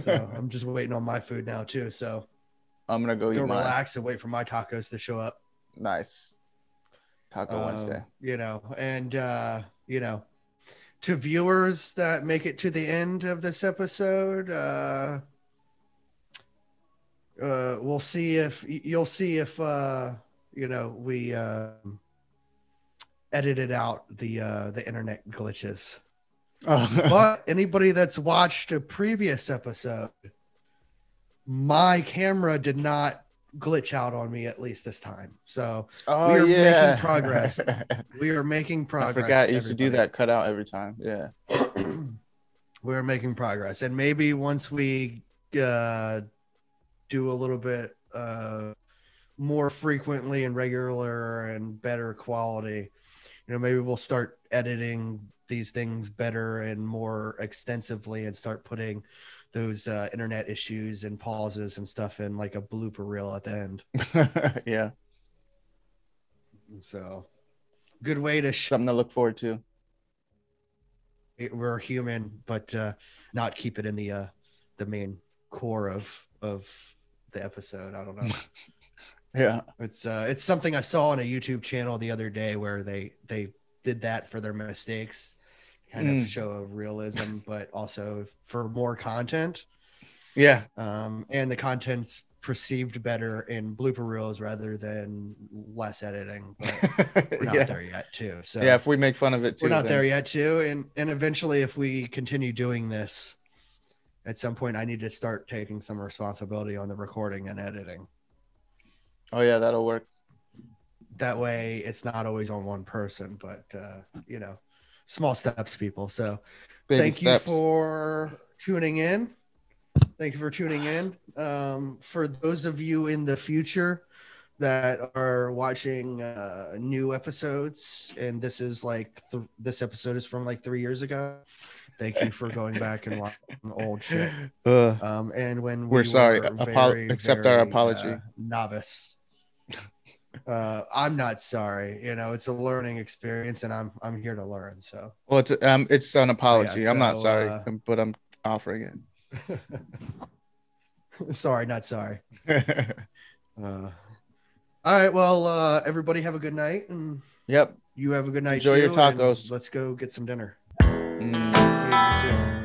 So I'm just waiting on my food now too. So I'm gonna go eat mine. Relax and wait for my tacos to show up. Nice. Taco Wednesday. You know, and you know, to viewers that make it to the end of this episode, we'll see if you'll see if you know, we edited out the internet glitches. But anybody that's watched a previous episode, my camera did not glitch out on me, at least this time. So we are making progress. We are making progress. I forgot you used to do that, cut out every time. Yeah. We're making progress. And maybe once we do a little bit more frequently and regular and better quality, you know, maybe we'll start editing these things better and more extensively and start putting those internet issues and pauses and stuff in like a blooper reel at the end. Yeah. So good way to something to look forward to. We're human, but not keep it in the main core of the episode. I don't know. Yeah. It's something I saw on a YouTube channel the other day where they did that for their mistakes, kind of show a realism, but also for more content. Yeah. And the content's perceived better in blooper reels rather than less editing, but we're not there yet too. So yeah, if we make fun of it too, we're not there yet too. And eventually if we continue doing this, at some point I need to start taking some responsibility on the recording and editing. Oh yeah, that'll work. That way it's not always on one person, but you know, small steps, people. So thank you for tuning in. Thank you for tuning in. For those of you in the future that are watching new episodes, and this is like this episode is from like 3 years ago. Thank you for going back and watching old shit. And when we're sorry, accept our apology. Novice. I'm not sorry. You know, it's a learning experience, and I'm here to learn. So well, it's an apology. Yeah, I'm not sorry, but I'm offering it. Sorry, not sorry. All right, well, everybody have a good night, and yep, you have a good night. Enjoy your tacos. Let's go get some dinner. Mm. Yeah, you too.